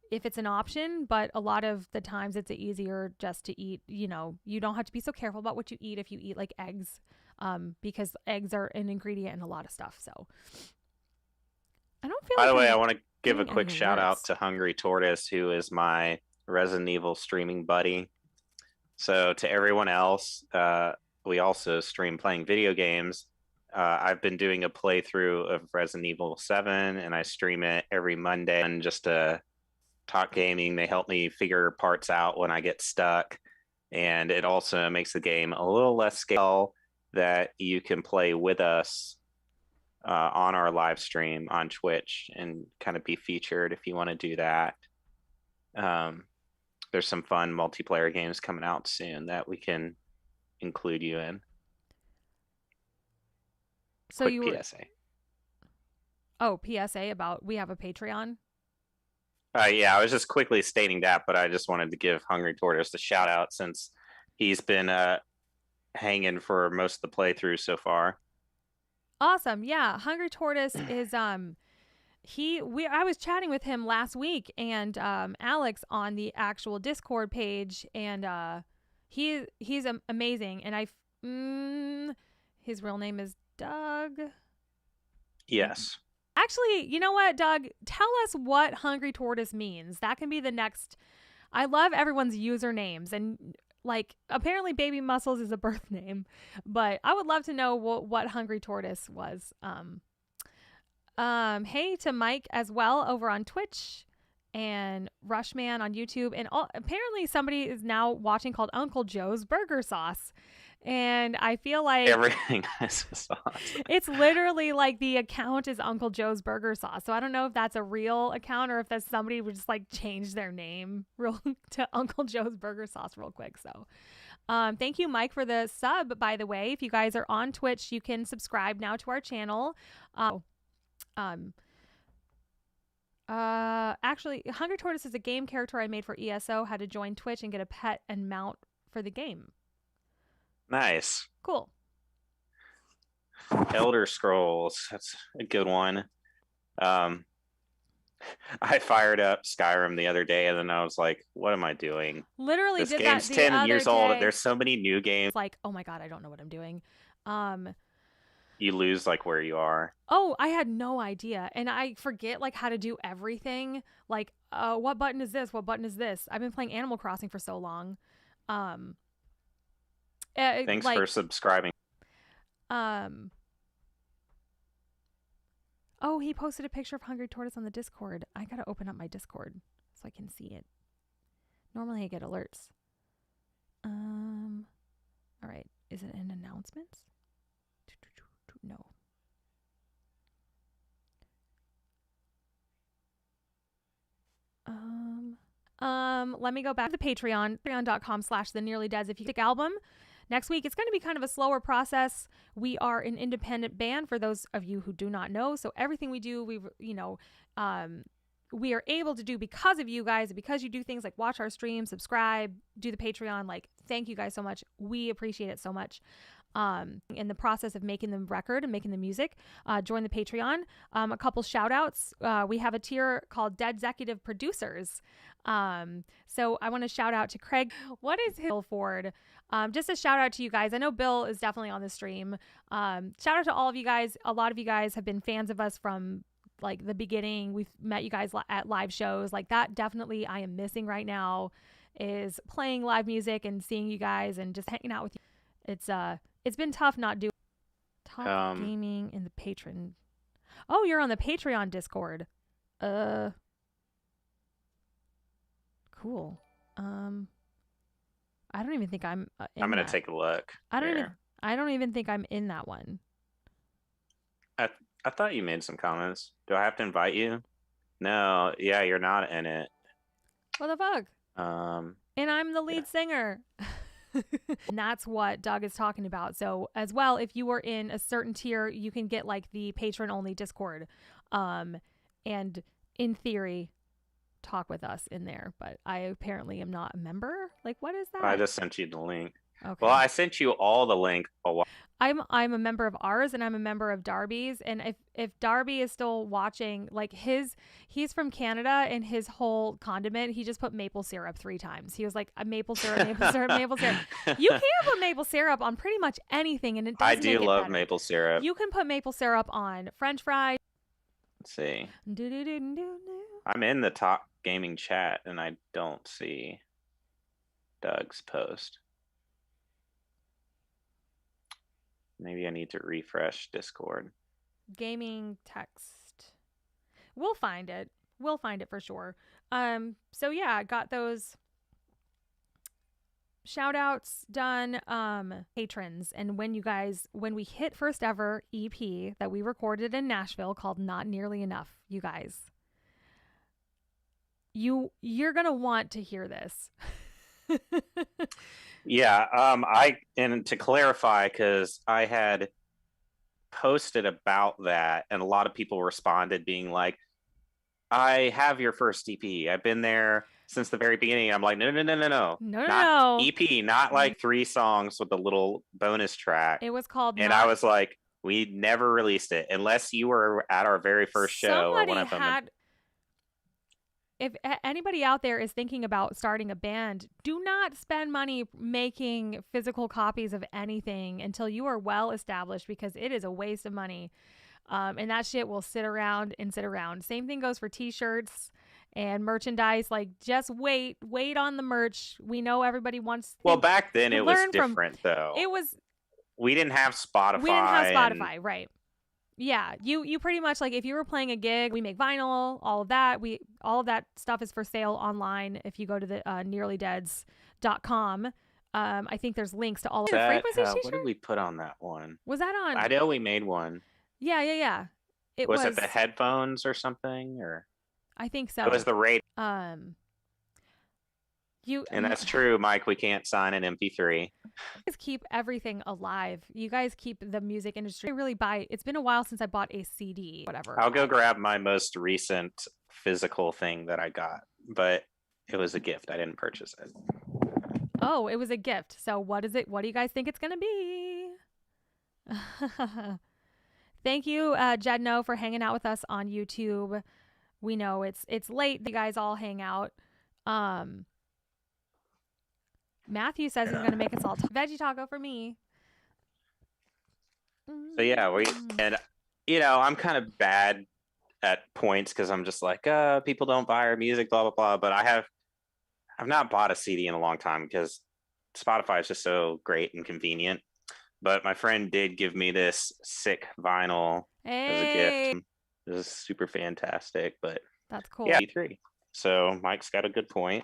[SPEAKER 1] it's an option, but a lot of the times it's easier just to eat, you know, you don't have to be so careful about what you eat if you eat like eggs, because eggs are an ingredient in a lot of stuff. So I don't feel
[SPEAKER 2] By
[SPEAKER 1] like
[SPEAKER 2] the way, I
[SPEAKER 1] I'm
[SPEAKER 2] want to give a
[SPEAKER 1] doing
[SPEAKER 2] quick
[SPEAKER 1] any
[SPEAKER 2] shout out
[SPEAKER 1] worse.
[SPEAKER 2] to Hungry Tortoise, who is my Resident Evil streaming buddy. So to everyone else, we also stream playing video games. I've been doing a playthrough of Resident Evil 7, and I stream it every Monday. And just to talk gaming, they help me figure parts out when I get stuck. And it also makes the game a little less scale that you can play with us on our live stream on Twitch and kind of be featured if you want to do that. Um, there's some fun multiplayer games coming out soon that we can include you in.
[SPEAKER 1] So
[SPEAKER 2] Quick
[SPEAKER 1] you were
[SPEAKER 2] PSA.
[SPEAKER 1] PSA about we have a Patreon.
[SPEAKER 2] Yeah, I was just quickly stating that, but I just wanted to give Hungry Tortoise a shout out since he's been hanging for most of the playthrough so far.
[SPEAKER 1] Awesome. Yeah, Hungry Tortoise is I was chatting with him last week and Alex on the actual Discord page and he's amazing and his real name is Doug.
[SPEAKER 2] Yes.
[SPEAKER 1] Actually, you know what, Doug? Tell us what Hungry Tortoise means. That can be the next. I love everyone's usernames and like apparently Baby Muscles is a birth name, but I would love to know what Hungry Tortoise was. Hey to Mike as well over on Twitch and Rushman on YouTube. And apparently somebody is now watching called Uncle Joe's Burger Sauce. And I feel like
[SPEAKER 2] Everything has a sauce.
[SPEAKER 1] it's literally like the account is Uncle Joe's Burger Sauce. So I don't know if that's a real account or if that's somebody who just like changed their name real to Uncle Joe's Burger Sauce real quick. So thank you, Mike, for the sub, by the way. If you guys are on Twitch, you can subscribe now to our channel. Actually, Hungry Tortoise is a game character I made for ESO. Had to join Twitch and get a pet and mount for the game.
[SPEAKER 2] Nice.
[SPEAKER 1] Cool.
[SPEAKER 2] Elder Scrolls. That's a good one. I fired up Skyrim the other day, and then I was like, "What am I doing?
[SPEAKER 1] Literally
[SPEAKER 2] This
[SPEAKER 1] did
[SPEAKER 2] game's
[SPEAKER 1] that the
[SPEAKER 2] 10
[SPEAKER 1] other
[SPEAKER 2] years old.
[SPEAKER 1] day.
[SPEAKER 2] There's so many new games.
[SPEAKER 1] It's like, oh my god, I don't know what I'm doing.
[SPEAKER 2] You lose like where you are.
[SPEAKER 1] Oh, I had no idea, and I forget like how to do everything. Like, what button is this? What button is this? I've been playing Animal Crossing for so long.
[SPEAKER 2] Thanks for subscribing.
[SPEAKER 1] Oh, he posted a picture of Hungry Tortoise on the Discord. I gotta open up my Discord so I can see it. Normally I get alerts. All right. Is it in announcements? No. Let me go back to the Patreon, patreon.com/thenearlydeads. If you click album, next week it's going to be kind of a slower process. We are an independent band for those of you who do not know. So everything we do, we are able to do because of you guys, because you do things like watch our stream, subscribe, do the Patreon. Like, thank you guys so much. We appreciate it so much. In the process of making the record and making the music, join the Patreon. A couple shout outs. We have a tier called Dead Executive Producers. So I want to shout out to Craig. What is Bill Ford? Just a shout out to you guys. I know Bill is definitely on the stream. Shout out to all of you guys. A lot of you guys have been fans of us from like the beginning. We've met you guys at live shows. Like, that definitely I am missing right now, is playing live music and seeing you guys and just hanging out with you. It's been tough not doing talk gaming in the patron. Oh, you're on the Patreon Discord. Cool. I don't even think I'm
[SPEAKER 2] I'm gonna take a look.
[SPEAKER 1] I don't even think I'm in that one.
[SPEAKER 2] I thought you made some comments. Do I have to invite you? No, yeah, you're not in it.
[SPEAKER 1] What the fuck? And I'm the lead singer. And that's what Doug is talking about. So as well, if you are in a certain tier, you can get like the patron only Discord. And in theory, talk with us in there. But I apparently am not a member. Like, what is that?
[SPEAKER 2] I just sent you the link.
[SPEAKER 1] Okay.
[SPEAKER 2] Well, I sent you all the link a while.
[SPEAKER 1] I'm a member of ours, and I'm a member of Darby's. And if Darby is still watching, like he's from Canada, and his whole condiment, he just put maple syrup 3 times. He was like, a maple syrup, maple syrup, maple syrup. You can put maple syrup on pretty much anything, and it does.
[SPEAKER 2] I do love maple syrup.
[SPEAKER 1] You can put maple syrup on French fries.
[SPEAKER 2] Let's see. I'm in the Talk Gaming chat, and I don't see Doug's post. Maybe I need to refresh Discord.
[SPEAKER 1] Gaming text. We'll find it. We'll find it for sure. So yeah, got those shout outs done. Patrons. And when we hit first ever EP that we recorded in Nashville called Not Nearly Enough, you guys, you're gonna want to hear this.
[SPEAKER 2] Yeah, and to clarify, because I had posted about that, and a lot of people responded being like, I have your first EP. I've been there since the very beginning. I'm like, no. Not EP, not like 3 songs with a little bonus track.
[SPEAKER 1] It was called
[SPEAKER 2] I was like, we never released it unless you were at our very first show or one of them.
[SPEAKER 1] If anybody out there is thinking about starting a band, do not spend money making physical copies of anything until you are well established, because it is a waste of money. And that shit will sit around and sit around. Same thing goes for t-shirts and merchandise. Like, just wait on the merch. We know everybody wants.
[SPEAKER 2] Well, back then it was different though. We didn't have Spotify.
[SPEAKER 1] Right. Yeah, you pretty much, like, if you were playing a gig, we make vinyl, all of that. All of that stuff is for sale online. If you go to the nearlydeads.com, I think there's links to all of the
[SPEAKER 2] That
[SPEAKER 1] frequencies
[SPEAKER 2] what did
[SPEAKER 1] t-shirt.
[SPEAKER 2] we put on that one?
[SPEAKER 1] Was that
[SPEAKER 2] I
[SPEAKER 1] on?
[SPEAKER 2] know we made one.
[SPEAKER 1] Yeah, yeah, yeah. It
[SPEAKER 2] Was it the
[SPEAKER 1] was.
[SPEAKER 2] headphones or something, or
[SPEAKER 1] I think
[SPEAKER 2] it was
[SPEAKER 1] so.
[SPEAKER 2] the rate?
[SPEAKER 1] Um, you
[SPEAKER 2] And that's true, Mike. We can't sign an MP3.
[SPEAKER 1] guys keep everything alive. You guys keep the music industry. I really buy. It's been a while since I bought a CD. Whatever.
[SPEAKER 2] I'll go grab my most recent physical thing that I got, but it was a gift. I didn't purchase it.
[SPEAKER 1] Oh, it was a gift. So what is it? What do you guys think it's gonna be? Thank you, Jedno, for hanging out with us on YouTube. We know it's late. You guys all hang out. Um, Matthew says he's gonna make us all veggie taco for me.
[SPEAKER 2] So yeah, and I'm kind of bad at points because I'm just like, people don't buy our music, blah blah blah. But I've not bought a CD in a long time because Spotify is just so great and convenient. But my friend did give me this sick vinyl as a
[SPEAKER 1] Hey,
[SPEAKER 2] gift. It was super fantastic. But
[SPEAKER 1] that's cool.
[SPEAKER 2] yeah, E3. So Mike's got a good point.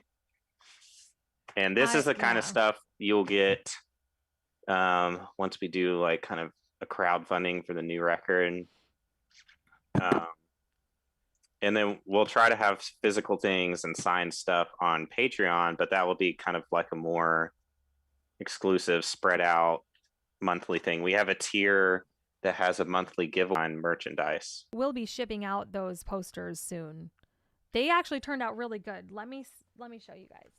[SPEAKER 2] And this is the kind of stuff you'll get once we do like kind of a crowdfunding for the new record. And then we'll try to have physical things and signed stuff on Patreon, but that will be kind of like a more exclusive, spread out monthly thing. We have a tier that has a monthly giveaway on merchandise.
[SPEAKER 1] We'll be shipping out those posters soon. They actually turned out really good. Let me show you guys.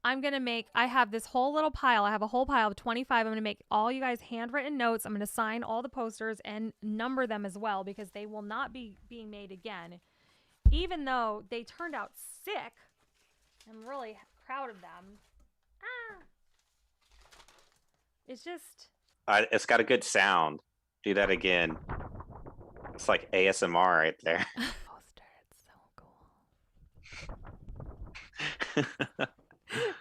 [SPEAKER 1] I'm going to make, I have this whole little pile. I have a whole pile of 25. I'm going to make all you guys handwritten notes. I'm going to sign all the posters and number them as well because they will not be being made again. Even though they turned out sick. I'm really proud of them. It's just.
[SPEAKER 2] It's got a good sound. Do that again. It's like ASMR right there.
[SPEAKER 1] Poster, it's so cool.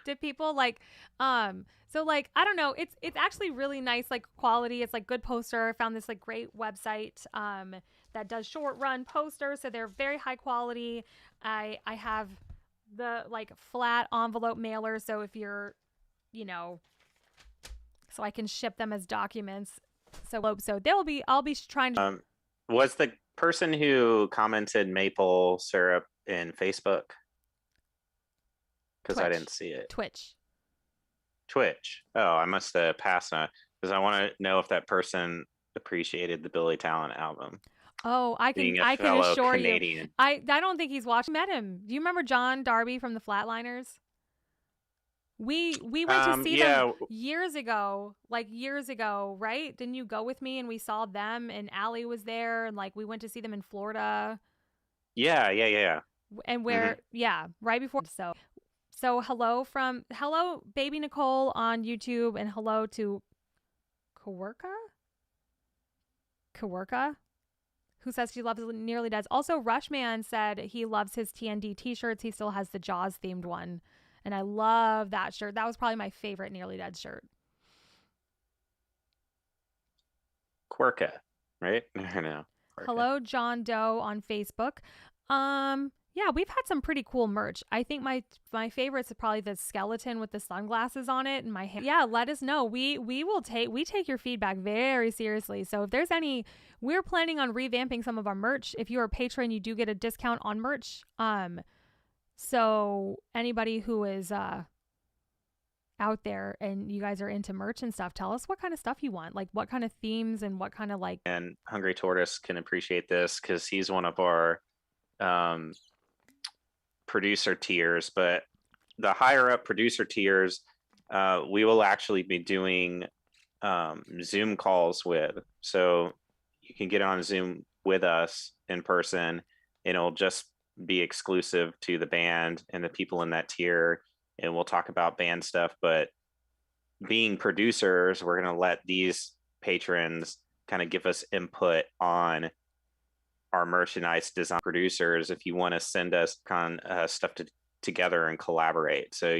[SPEAKER 1] Did people like so like I don't know, it's actually really nice, like quality. It's like good poster. I found this like great website that does short run posters, so they're very high quality. I have the like flat envelope mailer, so if you're so I can ship them as documents. So I'll be trying to
[SPEAKER 2] was the person who commented maple syrup in Facebook? Because I didn't see it.
[SPEAKER 1] Twitch.
[SPEAKER 2] Oh, I must have passed on because I want to know if that person appreciated the Billy Talent album.
[SPEAKER 1] Oh, I can assure
[SPEAKER 2] Canadian.
[SPEAKER 1] you. I don't think he's watched. Met him. Do you remember John Darby from the Flatliners? We went to see them years ago, right? Didn't you go with me and we saw them and Allie was there and like we went to see them in Florida?
[SPEAKER 2] Yeah.
[SPEAKER 1] And right before So hello baby Nicole on YouTube and hello to Kawerka, who says she loves Nearly Dead. Also, Rushman said he loves his TND t-shirts. He still has the Jaws themed one. And I love that shirt. That was probably my favorite Nearly Dead shirt.
[SPEAKER 2] Quirka, right? I know.
[SPEAKER 1] Hello, John Doe on Facebook. Yeah, we've had some pretty cool merch. I think my favorites are probably the skeleton with the sunglasses on it and my hair. Yeah, let us know. We take your feedback very seriously. So if there's any, we're planning on revamping some of our merch. If you're a patron, you do get a discount on merch. So anybody who is out there and you guys are into merch and stuff, tell us what kind of stuff you want, like what kind of themes and what kind of like.
[SPEAKER 2] And Hungry Tortoise can appreciate this because he's one of our producer tiers, but the higher up producer tiers, we will actually be doing Zoom calls with. So you can get on Zoom with us in person, and it'll just be exclusive to the band and the people in that tier, and we'll talk about band stuff. But being producers, we're going to let these patrons kind of give us input on our merchandise design. Producers, if you want to send us stuff together and collaborate, so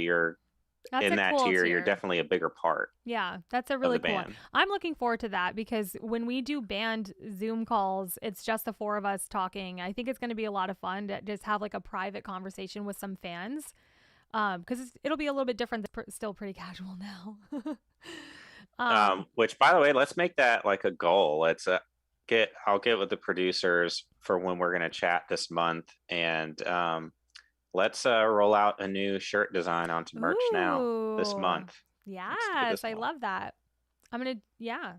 [SPEAKER 2] that's in that tier, you're definitely a bigger part.
[SPEAKER 1] Yeah, that's a really cool one. I'm looking forward to that because when we do band Zoom calls, it's just the four of us talking. I think it's going to be a lot of fun to just have like a private conversation with some fans. Because it'll be a little bit different. Still pretty casual now. um,
[SPEAKER 2] Which, by the way, let's make that like a goal. Let's I'll get with the producers for when we're going to chat this month, and let's roll out a new shirt design onto merch now this
[SPEAKER 1] ooh,
[SPEAKER 2] month. Let's do it
[SPEAKER 1] yes,
[SPEAKER 2] this
[SPEAKER 1] I
[SPEAKER 2] month.
[SPEAKER 1] love that. Yeah.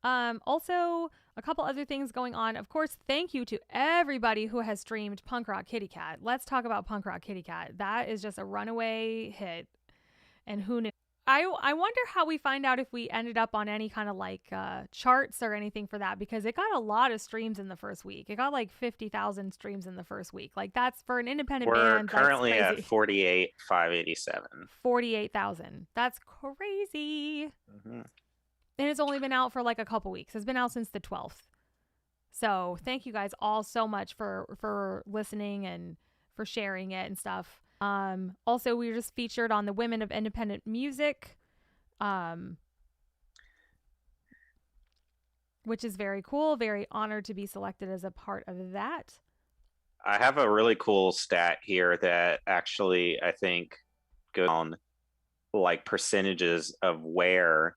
[SPEAKER 1] Also, a couple other things going on. Of course, thank you to everybody who has streamed Punk Rock Kitty Cat. Let's talk about Punk Rock Kitty Cat. That is just a runaway hit. And who knew? I wonder how we find out if we ended up on any kind of like charts or anything for that, because it got a lot of streams in the first week. It got like 50,000 streams in the first week. Like that's for an independent
[SPEAKER 2] We're
[SPEAKER 1] band. That's
[SPEAKER 2] currently at
[SPEAKER 1] crazy.
[SPEAKER 2] 48,587.
[SPEAKER 1] 48,000. That's crazy.
[SPEAKER 2] Mm-hmm.
[SPEAKER 1] And it's only been out for like a couple weeks. It's been out since the 12th. So thank you guys all so much for listening and for sharing it and stuff. Also, we were just featured on the Women of Independent Music, which is very cool. Very honored to be selected as a part of that.
[SPEAKER 2] I have a really cool stat here that actually I think goes on like percentages of where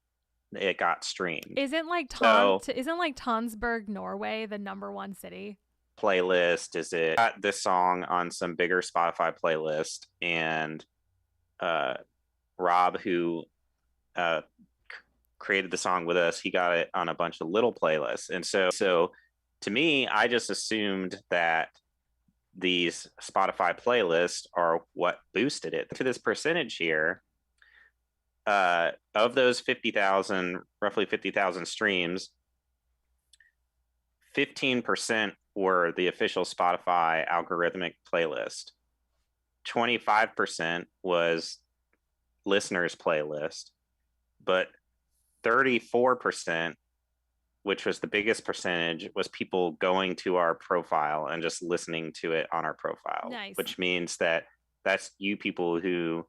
[SPEAKER 2] it got streamed. So
[SPEAKER 1] Isn't like Tonsberg, Norway, the #1 city?
[SPEAKER 2] Playlist is it got this song on some bigger Spotify playlist, and Rob, who uh, created the song with us, he got it on a bunch of little playlists. And so to me, I just assumed that these Spotify playlists are what boosted it to this percentage here. Of those 50,000, roughly 50,000 streams, 15% were the official Spotify algorithmic playlist. 25% was listeners' playlist, but 34%, which was the biggest percentage, was people going to our profile and just listening to it on our profile.
[SPEAKER 1] Nice.
[SPEAKER 2] Which means that that's you people who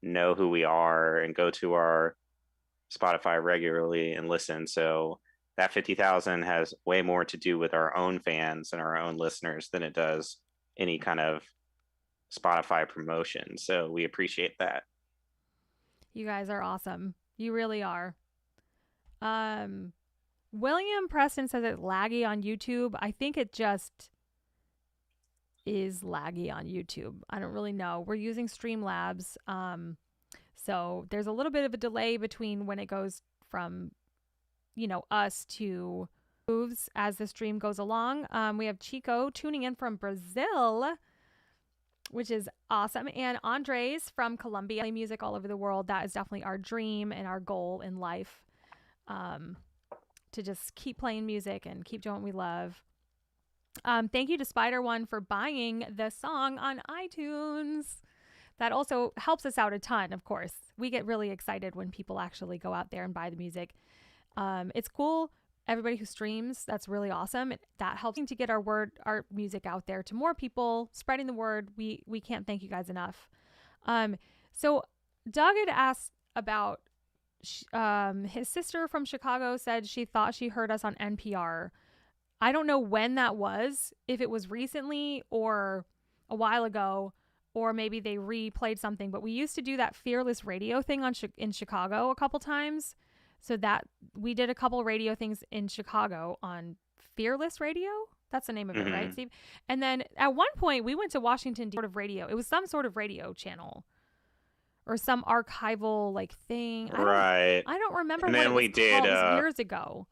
[SPEAKER 2] know who we are and go to our Spotify regularly and listen. So that 50,000 has way more to do with our own fans and our own listeners than it does any kind of Spotify promotion. So we appreciate that.
[SPEAKER 1] You guys are awesome. You really are. William Preston says it's laggy on YouTube. I think it just is laggy on YouTube. I don't really know. We're using Streamlabs. So there's a little bit of a delay between when it goes from, us to moves as the stream goes along. We have Chico tuning in from Brazil, which is awesome. And Andres from Colombia. Play music all over the world. That is definitely our dream and our goal in life. To just keep playing music and keep doing what we love. Thank you to Spider One for buying the song on iTunes. That also helps us out a ton, of course. We get really excited when people actually go out there and buy the music. It's cool. Everybody who streams, that's really awesome. That helps to get our music out there to more people, spreading the word. We can't thank you guys enough. So Doug had asked about his sister from Chicago said she thought she heard us on NPR. I don't know when that was, if it was recently or a while ago, or maybe they replayed something. But we used to do that Fearless Radio thing in Chicago a couple times. So that we did a couple radio things in Chicago on Fearless Radio. That's the name of it, right, Steve? And then at one point we went to Washington, D.C. It was some sort of radio channel or some archival like thing.
[SPEAKER 2] Right.
[SPEAKER 1] I don't remember
[SPEAKER 2] and
[SPEAKER 1] what
[SPEAKER 2] then
[SPEAKER 1] it was
[SPEAKER 2] we did,
[SPEAKER 1] called. It was years ago.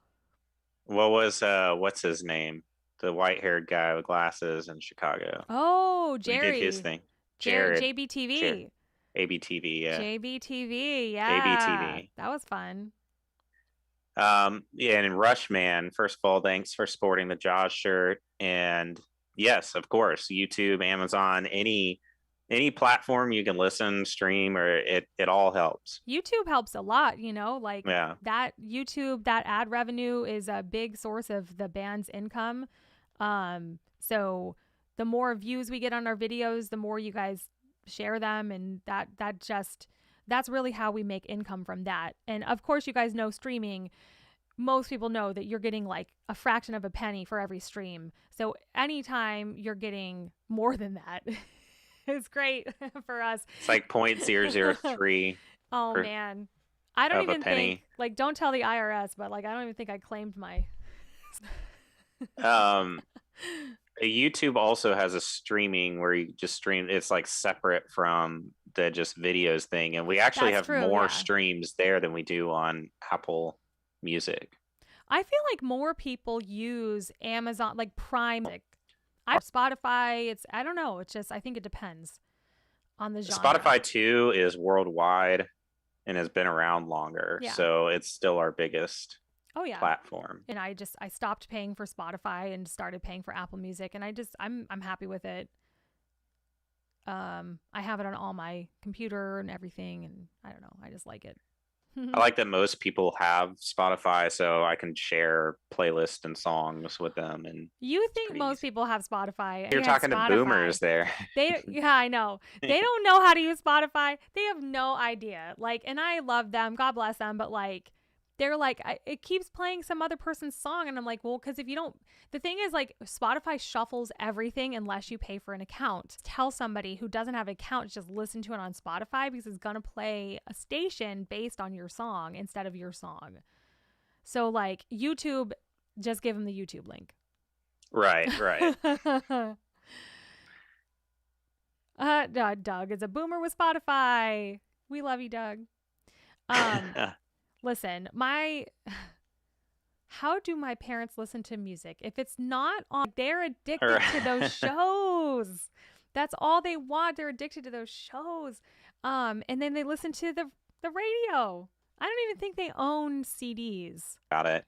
[SPEAKER 2] What was what's his name? The white-haired guy with glasses in Chicago.
[SPEAKER 1] Oh, Jerry.
[SPEAKER 2] We did his thing. Jared.
[SPEAKER 1] JBTV.
[SPEAKER 2] ABTV, yeah.
[SPEAKER 1] JBTV, yeah. ABTV. That was fun.
[SPEAKER 2] Yeah, and Rushman, first of all, thanks for sporting the Jaws shirt. And yes, of course, YouTube, Amazon, any platform you can listen, stream, or it all helps.
[SPEAKER 1] YouTube helps a lot, that YouTube, that ad revenue is a big source of the band's income. So the more views we get on our videos, the more you guys share them, and that's really how we make income from that. And of course, you guys know streaming, most people know that you're getting like a fraction of a penny for every stream. So anytime you're getting more than that, It's great for us.
[SPEAKER 2] It's like 0.003
[SPEAKER 1] Oh
[SPEAKER 2] per
[SPEAKER 1] man. I don't
[SPEAKER 2] of a
[SPEAKER 1] even think,
[SPEAKER 2] penny.
[SPEAKER 1] like, don't tell the IRS, but like I don't even think I claimed my.
[SPEAKER 2] Um, YouTube also has a streaming where you just stream. It's like separate from the just videos thing, and we actually
[SPEAKER 1] That's
[SPEAKER 2] have
[SPEAKER 1] true,
[SPEAKER 2] more
[SPEAKER 1] yeah.
[SPEAKER 2] streams there than we do on Apple Music.
[SPEAKER 1] I feel like more people use Amazon, like Prime Music. I Spotify, it's I don't know, it's just I think it depends on the genre.
[SPEAKER 2] Spotify too is worldwide and has been around longer,
[SPEAKER 1] Yeah.
[SPEAKER 2] so it's still our biggest
[SPEAKER 1] Oh yeah.
[SPEAKER 2] platform.
[SPEAKER 1] And I stopped paying for Spotify and started paying for Apple Music, and I'm happy with it. I have it on all my computer and everything, and I don't know, I just like it.
[SPEAKER 2] I like that most people have Spotify, so I can share playlists and songs with them, and
[SPEAKER 1] You
[SPEAKER 2] it's
[SPEAKER 1] think
[SPEAKER 2] pretty
[SPEAKER 1] most
[SPEAKER 2] easy.
[SPEAKER 1] people have Spotify?
[SPEAKER 2] You're
[SPEAKER 1] You had
[SPEAKER 2] talking to
[SPEAKER 1] Spotify.
[SPEAKER 2] boomers there.
[SPEAKER 1] Yeah, I know. They don't know how to use Spotify. They have no idea. Like, and I love them. God bless them. But like, they're like, it keeps playing some other person's song. And I'm like, well, because if you don't, the thing is, like, Spotify shuffles everything unless you pay for an account. Tell somebody who doesn't have an account, just listen to it on Spotify because it's going to play a station based on your song instead of your song. So, like, YouTube, just give them the YouTube link.
[SPEAKER 2] Right, right.
[SPEAKER 1] Doug is a boomer with Spotify. We love you, Doug. Um, listen, my how do my parents listen to music? If it's not on, they're addicted to those shows. That's all they want. They're addicted to those shows. And then they listen to the radio. I don't even think they own CDs.
[SPEAKER 2] Got it.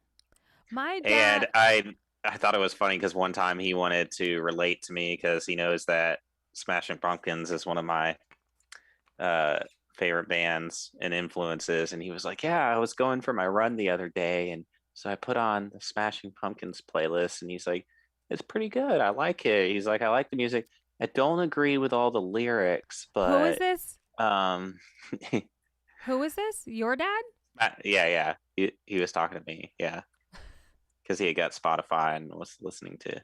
[SPEAKER 1] My
[SPEAKER 2] And
[SPEAKER 1] dad.
[SPEAKER 2] I thought it was funny because one time he wanted to relate to me because he knows that Smashing Pumpkins is one of my uh favorite bands and influences, and he was like, "Yeah, I was going for my run the other day, and so I put on the Smashing Pumpkins playlist," and he's like, "It's pretty good. I like it." He's like, "I like the music. I don't agree with all the lyrics,
[SPEAKER 1] Who is
[SPEAKER 2] but
[SPEAKER 1] this?
[SPEAKER 2] um
[SPEAKER 1] Who is this? Your dad?
[SPEAKER 2] yeah, yeah. He was talking to me, yeah, because he had got Spotify and was listening to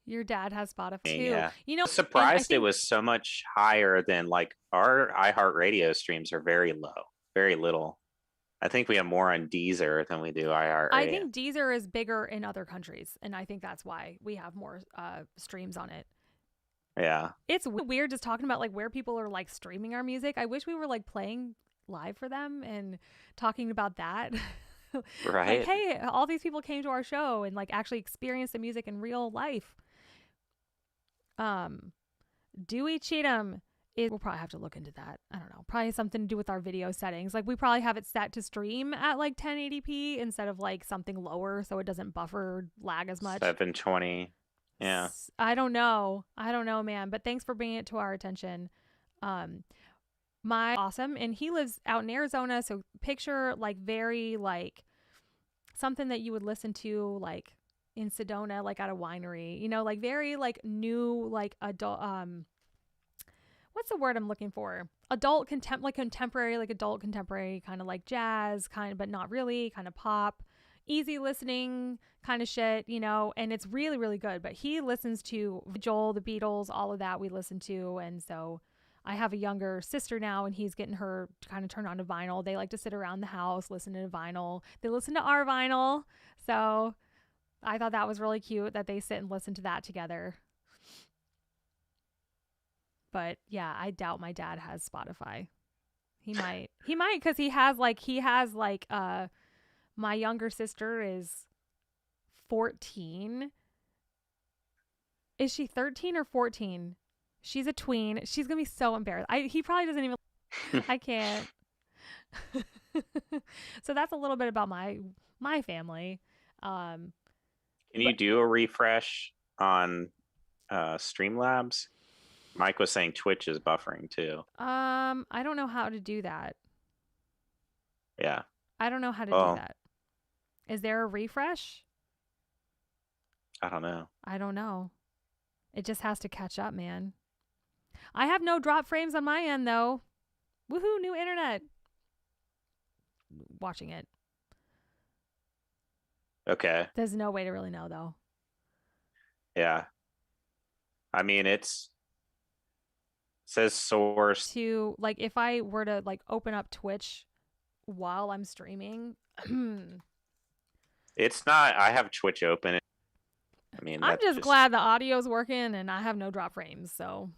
[SPEAKER 1] Your dad has Spotify
[SPEAKER 2] me,
[SPEAKER 1] too.
[SPEAKER 2] yeah.
[SPEAKER 1] You know,
[SPEAKER 2] I was
[SPEAKER 1] and I
[SPEAKER 2] surprised it
[SPEAKER 1] think
[SPEAKER 2] was so much higher than like our iHeartRadio streams are very low, very little. I think we have more on Deezer than we do
[SPEAKER 1] I
[SPEAKER 2] iHeartRadio.
[SPEAKER 1] think Deezer is bigger in other countries, and I think that's why we have more streams on it.
[SPEAKER 2] Yeah.
[SPEAKER 1] It's weird just talking about like where people are like streaming our music. I wish we were like playing live for them and talking about that. Like,
[SPEAKER 2] Right.
[SPEAKER 1] hey, all these people came to our show and like actually experienced the music in real life. Um, Dewey Cheatham is. We'll probably have to look into that. I don't know. Probably something to do with our video settings. Like we probably have it set to stream at like 1080p instead of like something lower, so it doesn't buffer lag as much.
[SPEAKER 2] 720. Yeah.
[SPEAKER 1] I don't know. I don't know, man. But thanks for bringing it to our attention. Um, my awesome, and he lives out in Arizona. So picture like very like something that you would listen to like in Sedona, like at a winery. You know, like very like new, like adult. What's the word I'm looking for? Like contemporary, like adult contemporary, kind of like jazz, kind of, but not really, kind of pop, easy listening kind of shit, you know, and it's really, really good. But he listens to Joel, the Beatles, all of that we listen to. And so I have a younger sister now, and he's getting her kind of turned on to vinyl. They like to sit around the house, listen to vinyl. They listen to our vinyl. So I thought that was really cute that they sit and listen to that together. But yeah, I doubt my dad has Spotify. He might. He might because he has like my younger sister is 14. Is she 13 or 14? She's a tween. She's gonna be so embarrassed. He probably doesn't even. I can't. So that's a little bit about my family. Um,
[SPEAKER 2] Can you
[SPEAKER 1] but
[SPEAKER 2] do a refresh on Streamlabs? Mike was saying Twitch is buffering too.
[SPEAKER 1] I don't know how to do that.
[SPEAKER 2] Yeah.
[SPEAKER 1] I don't know how to do
[SPEAKER 2] Well,
[SPEAKER 1] that. Is there a refresh?
[SPEAKER 2] I don't know.
[SPEAKER 1] I don't know. It just has to catch up, man. I have no drop frames on my end though. Woohoo, new internet. Watching it.
[SPEAKER 2] Okay.
[SPEAKER 1] There's no way to really know though.
[SPEAKER 2] Yeah. I mean, says source.
[SPEAKER 1] To like if I were to like open up Twitch while I'm streaming, I'm
[SPEAKER 2] It's not. I have Twitch open. I mean, that's
[SPEAKER 1] just
[SPEAKER 2] just
[SPEAKER 1] glad the audio's working and I have no drop frames, so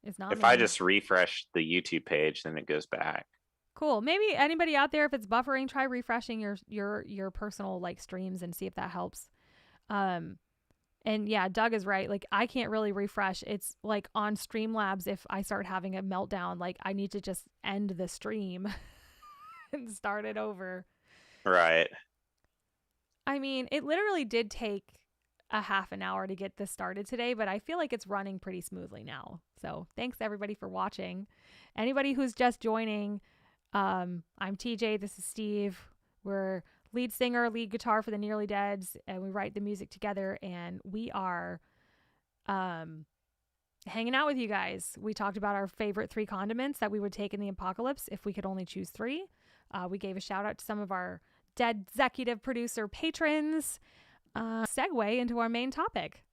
[SPEAKER 1] it's not
[SPEAKER 2] if I
[SPEAKER 1] me.
[SPEAKER 2] just refresh the YouTube page, then it goes back.
[SPEAKER 1] Cool. Maybe anybody out there, if it's buffering, try refreshing your personal like streams and see if that helps. Um, and yeah, Doug is right. Like I can't really refresh. It's like on Streamlabs, if I start having a meltdown, like I need to just end the stream and start it over.
[SPEAKER 2] Right.
[SPEAKER 1] I mean, it literally did take a half an hour to get this started today, but I feel like it's running pretty smoothly now. So thanks everybody for watching. Anybody who's just joining, I'm TJ. This is Steve. We're lead singer, lead guitar for the Nearly Deads, and we write the music together. And we are hanging out with you guys. We talked about our favorite 3 condiments that we would take in the apocalypse if we could only choose 3. We gave a shout out to some of our dead executive producer patrons. Segue into our main topic,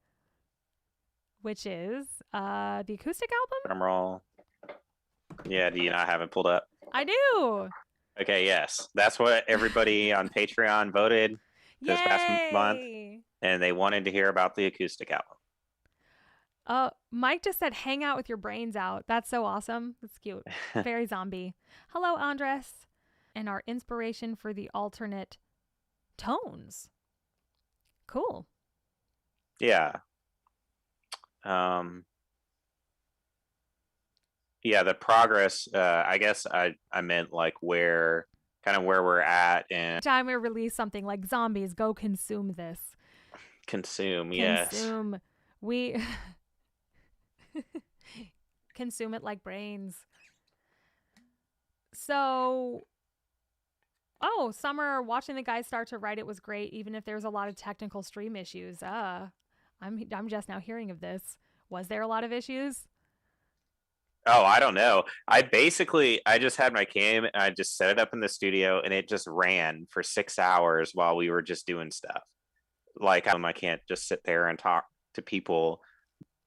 [SPEAKER 1] which is the acoustic album.
[SPEAKER 2] Drum roll. Yeah, do you not have it pulled up?
[SPEAKER 1] I do.
[SPEAKER 2] Okay, yes. That's what everybody on Patreon voted this past month, and they wanted to hear about the acoustic album.
[SPEAKER 1] Mike just said, hang out with your brains out. That's so awesome. That's cute. Very zombie. Hello, Andres. And our inspiration for the alternate tones. Cool.
[SPEAKER 2] Yeah. Yeah, the progress, I guess I meant like where we're at, and
[SPEAKER 1] time we release something like zombies, go consume this.
[SPEAKER 2] Consume, yes.
[SPEAKER 1] Consume. We consume it like brains. So, Summer, watching the guys start to write it was great, even if there's a lot of technical stream issues. I'm just now hearing of this. Was there a lot of issues?
[SPEAKER 2] Oh, I don't know. I just had my cam and I just set it up in the studio and it just ran for 6 hours while we were just doing stuff. Like I can't just sit there and talk to people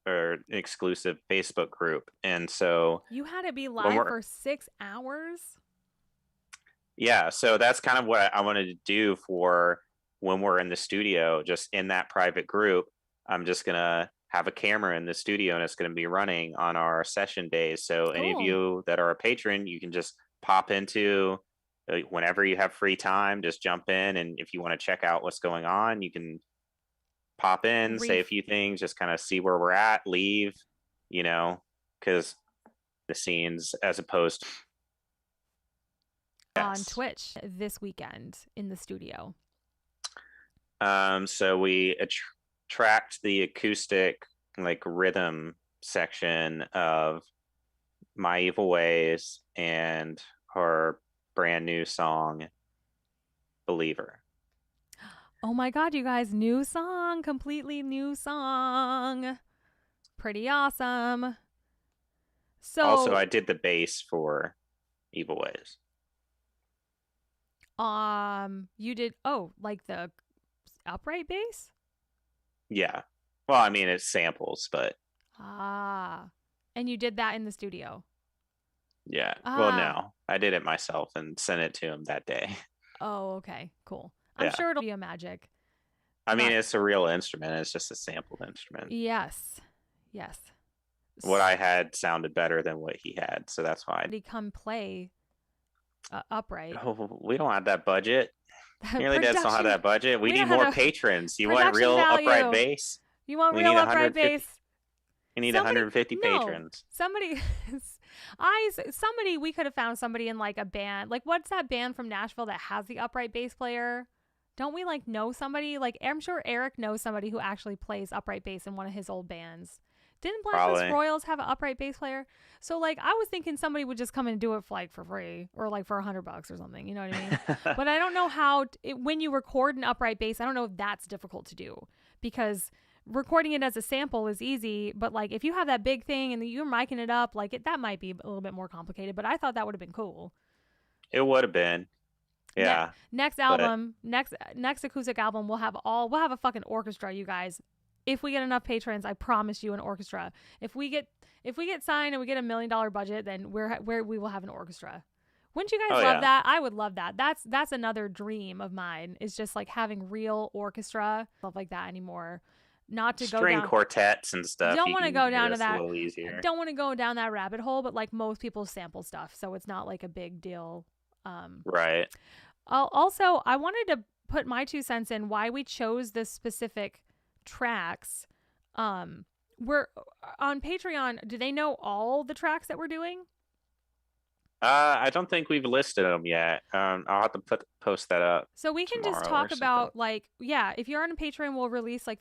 [SPEAKER 2] or an exclusive Facebook group. And so
[SPEAKER 1] you had to be live for 6 hours?
[SPEAKER 2] Yeah, so that's kind of what I wanted to do for when we're in the studio, just in that private group. I'm just going to have a camera in the studio and it's going to be running on our session days. So cool. Any of you that are a patron, you can just pop into whenever you have free time, just jump in. And if you want to check out what's going on, you can pop in, say a few things, just kind of see where we're at, leave, because the scenes as opposed to
[SPEAKER 1] on Twitch this weekend in the studio.
[SPEAKER 2] So we tracked the acoustic like rhythm section of My Evil Ways and her brand new song Believer.
[SPEAKER 1] Oh my god, you guys, new song, completely new song. Pretty awesome. So
[SPEAKER 2] also I did the bass for Evil Ways.
[SPEAKER 1] You did like the upright bass?
[SPEAKER 2] Yeah. Well, I mean, it's samples, but
[SPEAKER 1] and you did that in the studio?
[SPEAKER 2] Yeah. Well, no, I did it myself and sent it to him that day.
[SPEAKER 1] Oh, okay, cool. I'm sure it'll be a magic.
[SPEAKER 2] I mean, it's a real instrument. It's just a sampled instrument.
[SPEAKER 1] Yes.
[SPEAKER 2] What I had sounded better than what he had, so that's why.
[SPEAKER 1] Did he come play upright?
[SPEAKER 2] Oh, we don't have that budget. Nearly Deads don't have that budget. We need more patrons. You want real upright bass?
[SPEAKER 1] You want real upright bass?
[SPEAKER 2] We need 150 patrons.
[SPEAKER 1] Somebody, we could have found somebody in like a band. Like, what's that band from Nashville that has the upright bass player? Don't we like know somebody? Like, I'm sure Eric knows somebody who actually plays upright bass in one of his old bands. Didn't Blacklist Royals have an upright bass player? So like, I was thinking somebody would just come and do it for free or like for $100 or something. You know what I mean? But I don't know how when you record an upright bass, I don't know if that's difficult to do, because recording it as a sample is easy. But like, if you have that big thing and you're micing it up, like that might be a little bit more complicated. But I thought that would have been cool.
[SPEAKER 2] It would have been. Yeah.
[SPEAKER 1] Next album, next acoustic album, we'll have a fucking orchestra, you guys. if we get enough patrons, I promise you an orchestra. If we get signed and we get $1 million budget, then we will have an orchestra. Wouldn't you guys
[SPEAKER 2] Oh
[SPEAKER 1] love
[SPEAKER 2] yeah.
[SPEAKER 1] that? I would love that. That's another dream of mine, is just like having real orchestra stuff like that anymore. Not to go
[SPEAKER 2] String
[SPEAKER 1] down.
[SPEAKER 2] quartets and stuff.
[SPEAKER 1] Don't
[SPEAKER 2] You
[SPEAKER 1] want to
[SPEAKER 2] can
[SPEAKER 1] go
[SPEAKER 2] do
[SPEAKER 1] down to
[SPEAKER 2] this a
[SPEAKER 1] that.
[SPEAKER 2] little easier.
[SPEAKER 1] Don't want to go down that rabbit hole, but like most people sample stuff, so it's not like a big deal.
[SPEAKER 2] Right.
[SPEAKER 1] Also, I wanted to put my 2 cents in why we chose this specific tracks. We're on Patreon. Do they know all the tracks that we're doing?
[SPEAKER 2] I don't think we've listed them yet. I'll have to post that up.
[SPEAKER 1] So we can just
[SPEAKER 2] tomorrow or
[SPEAKER 1] talk about like, yeah, if you're on a Patreon, we'll release like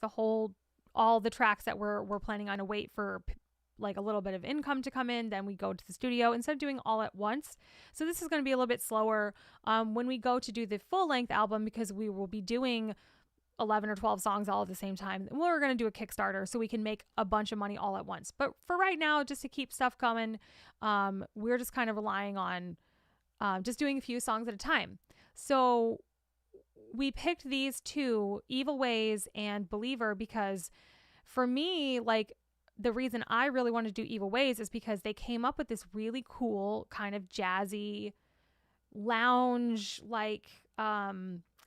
[SPEAKER 1] all the tracks that we're planning on to wait for like a little bit of income to come in. Then we go to the studio instead of doing all at once. So this is going to be a little bit slower when we go to do the full length album, because we will be doing 11 or 12 songs all at the same time. We're going to do a Kickstarter so we can make a bunch of money all at once. But for right now, just to keep stuff coming, we're just kind of relying on just doing a few songs at a time. So we picked these two, Evil Ways and Believer, because for me, like, the reason I really wanted to do Evil Ways is because they came up with this really cool kind of jazzy lounge, like,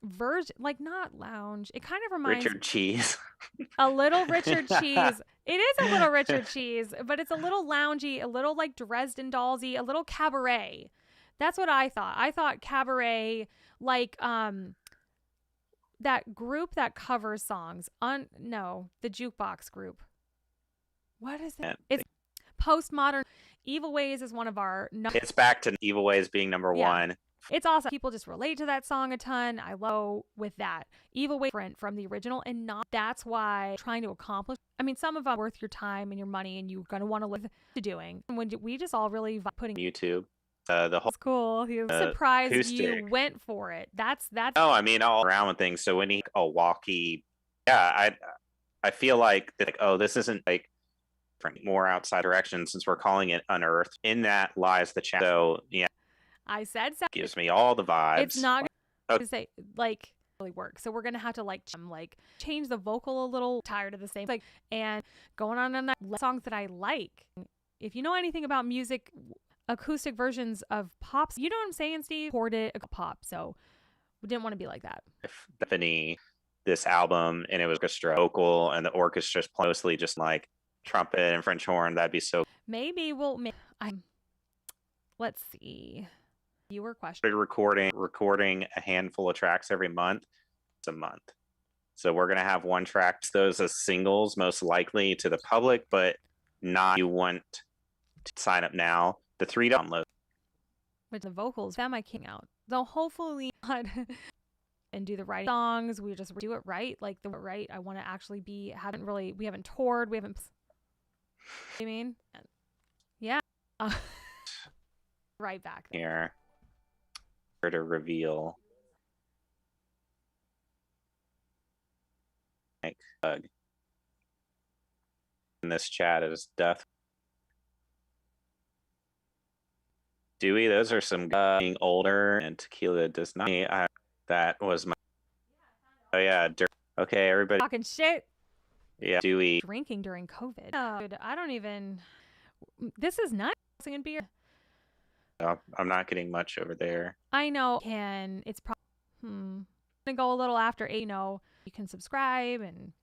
[SPEAKER 1] version, like not lounge. It kind of reminds
[SPEAKER 2] Richard Cheese.
[SPEAKER 1] a little Richard Cheese. It is a little Richard Cheese, but it's a little loungy, a little like Dresden Dollsy, a little cabaret. That's what I thought. I thought cabaret, like that group that covers songs. The jukebox group. What is it? It's postmodern. Evil Ways is one of our.
[SPEAKER 2] It's back to Evil Ways being number one.
[SPEAKER 1] It's awesome. People just relate to that song a ton. I love with that. Evil Way different from the original, and not that's why I'm trying to accomplish. I mean, some of them are worth your time and your money, and you're gonna want to live to doing. And when we just all really putting
[SPEAKER 2] YouTube, the whole.
[SPEAKER 1] That's cool. He was surprised
[SPEAKER 2] acoustic.
[SPEAKER 1] You went for it. That's.
[SPEAKER 2] Oh, I mean, all around with things. So when he a walkie, yeah, I feel like this isn't like more outside direction since we're calling it Unearthed. In that lies the chat. So yeah.
[SPEAKER 1] I said so.
[SPEAKER 2] Gives me all the vibes.
[SPEAKER 1] It's not going to say like really work. So we're going to have to like change the vocal a little. Tired of the same and going on that songs that I like. If you know anything about music, acoustic versions of pops, you know what I'm saying, Steve? Recorded a pop. So we didn't want to be like that.
[SPEAKER 2] If Bethany, this album, and it was orchestra vocal, and the orchestra's mostly just like trumpet and French horn, that'd be so.
[SPEAKER 1] Maybe we'll. Let's see. Viewer question.
[SPEAKER 2] Recording a handful of tracks every month. It's a month. So we're going to have one track, those as singles, most likely to the public, but not you want to sign up now. The 3 download.
[SPEAKER 1] With the vocals, that might king out. So hopefully not and do the right songs. We just do it right. Like the right. I want to actually we haven't toured. We haven't. I mean, yeah. Right back
[SPEAKER 2] there. Here to reveal. In this chat is Death. Dewey, those are some being older, and tequila does not. That was my. Oh yeah, okay, everybody.
[SPEAKER 1] Talking shit.
[SPEAKER 2] Yeah, Dewey.
[SPEAKER 1] Drinking during COVID. Dude, I don't even. This is nuts. And beer.
[SPEAKER 2] No, I'm not getting much over there.
[SPEAKER 1] I know. It's probably. I'm gonna go a little after 8. You can subscribe and.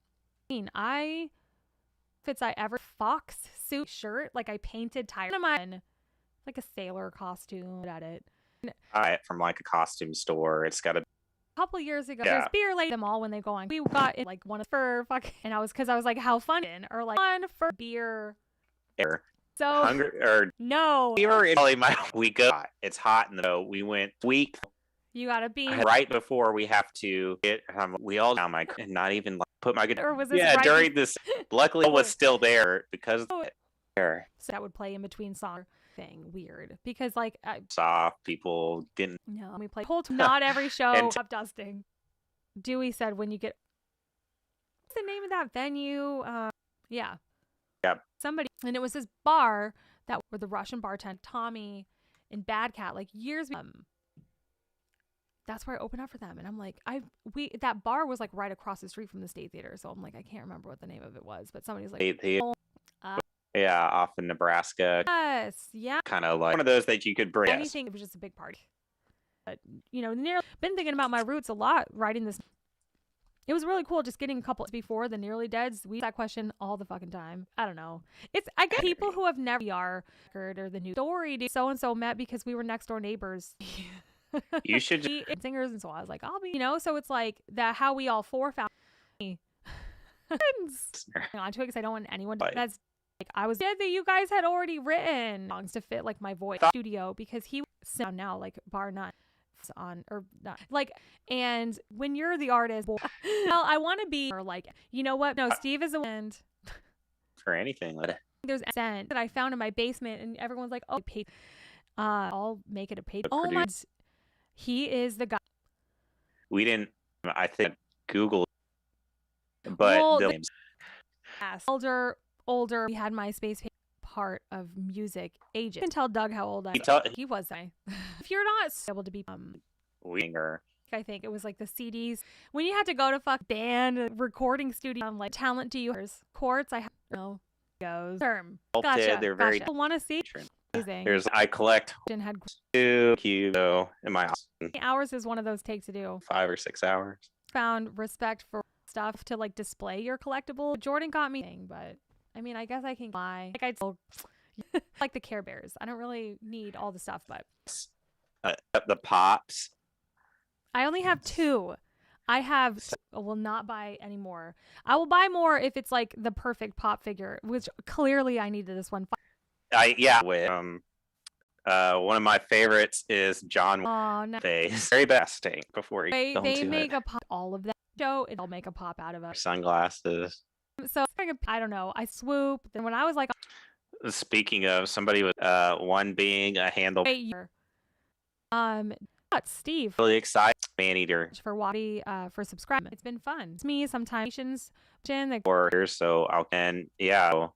[SPEAKER 1] If I ever fox suit shirt, like I painted tire on my like a sailor costume at it.
[SPEAKER 2] From like a costume store. It's got a
[SPEAKER 1] couple years ago. Yeah. There's beer like them all when they go on. We got it like one for and I was like how fun or like one for beer. So
[SPEAKER 2] hungry or
[SPEAKER 1] no.
[SPEAKER 2] We go. It's hot in the we went week.
[SPEAKER 1] You gotta be
[SPEAKER 2] right before we have to get. We all down my and not even like, put my guitar.
[SPEAKER 1] Or was this right
[SPEAKER 2] during this? Luckily, it was still there because there.
[SPEAKER 1] So that would play in between song thing weird because like
[SPEAKER 2] soft people didn't.
[SPEAKER 1] No, we play not every show up dusting. Dewey said when you get. What's the name of that venue? Yeah.
[SPEAKER 2] Yep.
[SPEAKER 1] Somebody and it was this bar that where the Russian bartender Tommy and Bad Cat like years. that's where I opened up for them. And I'm like, that bar was like right across the street from the State Theater. So I'm like, I can't remember what the name of it was, but somebody's like, oh,
[SPEAKER 2] yeah, off in Nebraska.
[SPEAKER 1] yes, yeah.
[SPEAKER 2] Kind of like one of those that you could bring.
[SPEAKER 1] Anything, it was just a big party. But, been thinking about my roots a lot writing this. It was really cool just getting a couple before the Nearly Deads. We that question all the fucking time. I don't know. I get people who have never or the new story. So and so met because we were next door neighbors.
[SPEAKER 2] You should
[SPEAKER 1] singers, and so I was like, I'll be, so it's like that how we all four found me. Onto it because I don't want anyone to, that's like I was dead that you guys had already written songs to fit like my voice studio because he sound now like bar none on or not like, and when you're the artist, well, I want to be or like, you know what? No, Steve is a wind
[SPEAKER 2] for anything.
[SPEAKER 1] There's a scent that I found in my basement, and everyone's like, oh, I'll make it a paper. Oh my, he is the guy.
[SPEAKER 2] We didn't. I think Google, but the names.
[SPEAKER 1] Older. We had MySpace part of music ages. You can tell Doug how old he was. If you're not able to be
[SPEAKER 2] winger,
[SPEAKER 1] I think it was like the CDs when you had to go to band recording studio. Like talent to you courts. I have no goes term. Gotcha.
[SPEAKER 2] They're very.
[SPEAKER 1] Gotcha. Want to see?
[SPEAKER 2] There's I collect
[SPEAKER 1] had
[SPEAKER 2] 2 cubes in my house.
[SPEAKER 1] Hours is one of those takes to do
[SPEAKER 2] 5 or 6 hours.
[SPEAKER 1] Found respect for stuff to like display your collectible. Jordan got me, but I mean, I guess I can buy like I'd still like the Care Bears. I don't really need all the stuff, but
[SPEAKER 2] the pops.
[SPEAKER 1] I only have 2. I will not buy any more. I will buy more if it's like the perfect pop figure, which clearly I needed this one.
[SPEAKER 2] With one of my favorites is John.
[SPEAKER 1] Oh, no.
[SPEAKER 2] Very best thing before
[SPEAKER 1] they make a pop. All of that show, it'll make a pop out of us.
[SPEAKER 2] Sunglasses.
[SPEAKER 1] So I don't know. I swoop. Then when I was like,
[SPEAKER 2] speaking of somebody with one being a handle.
[SPEAKER 1] Steve.
[SPEAKER 2] Really excited, Maneater.
[SPEAKER 1] For Waddy, for subscribing. It's been fun. It's me sometimes.
[SPEAKER 2] Or so I'll yeah.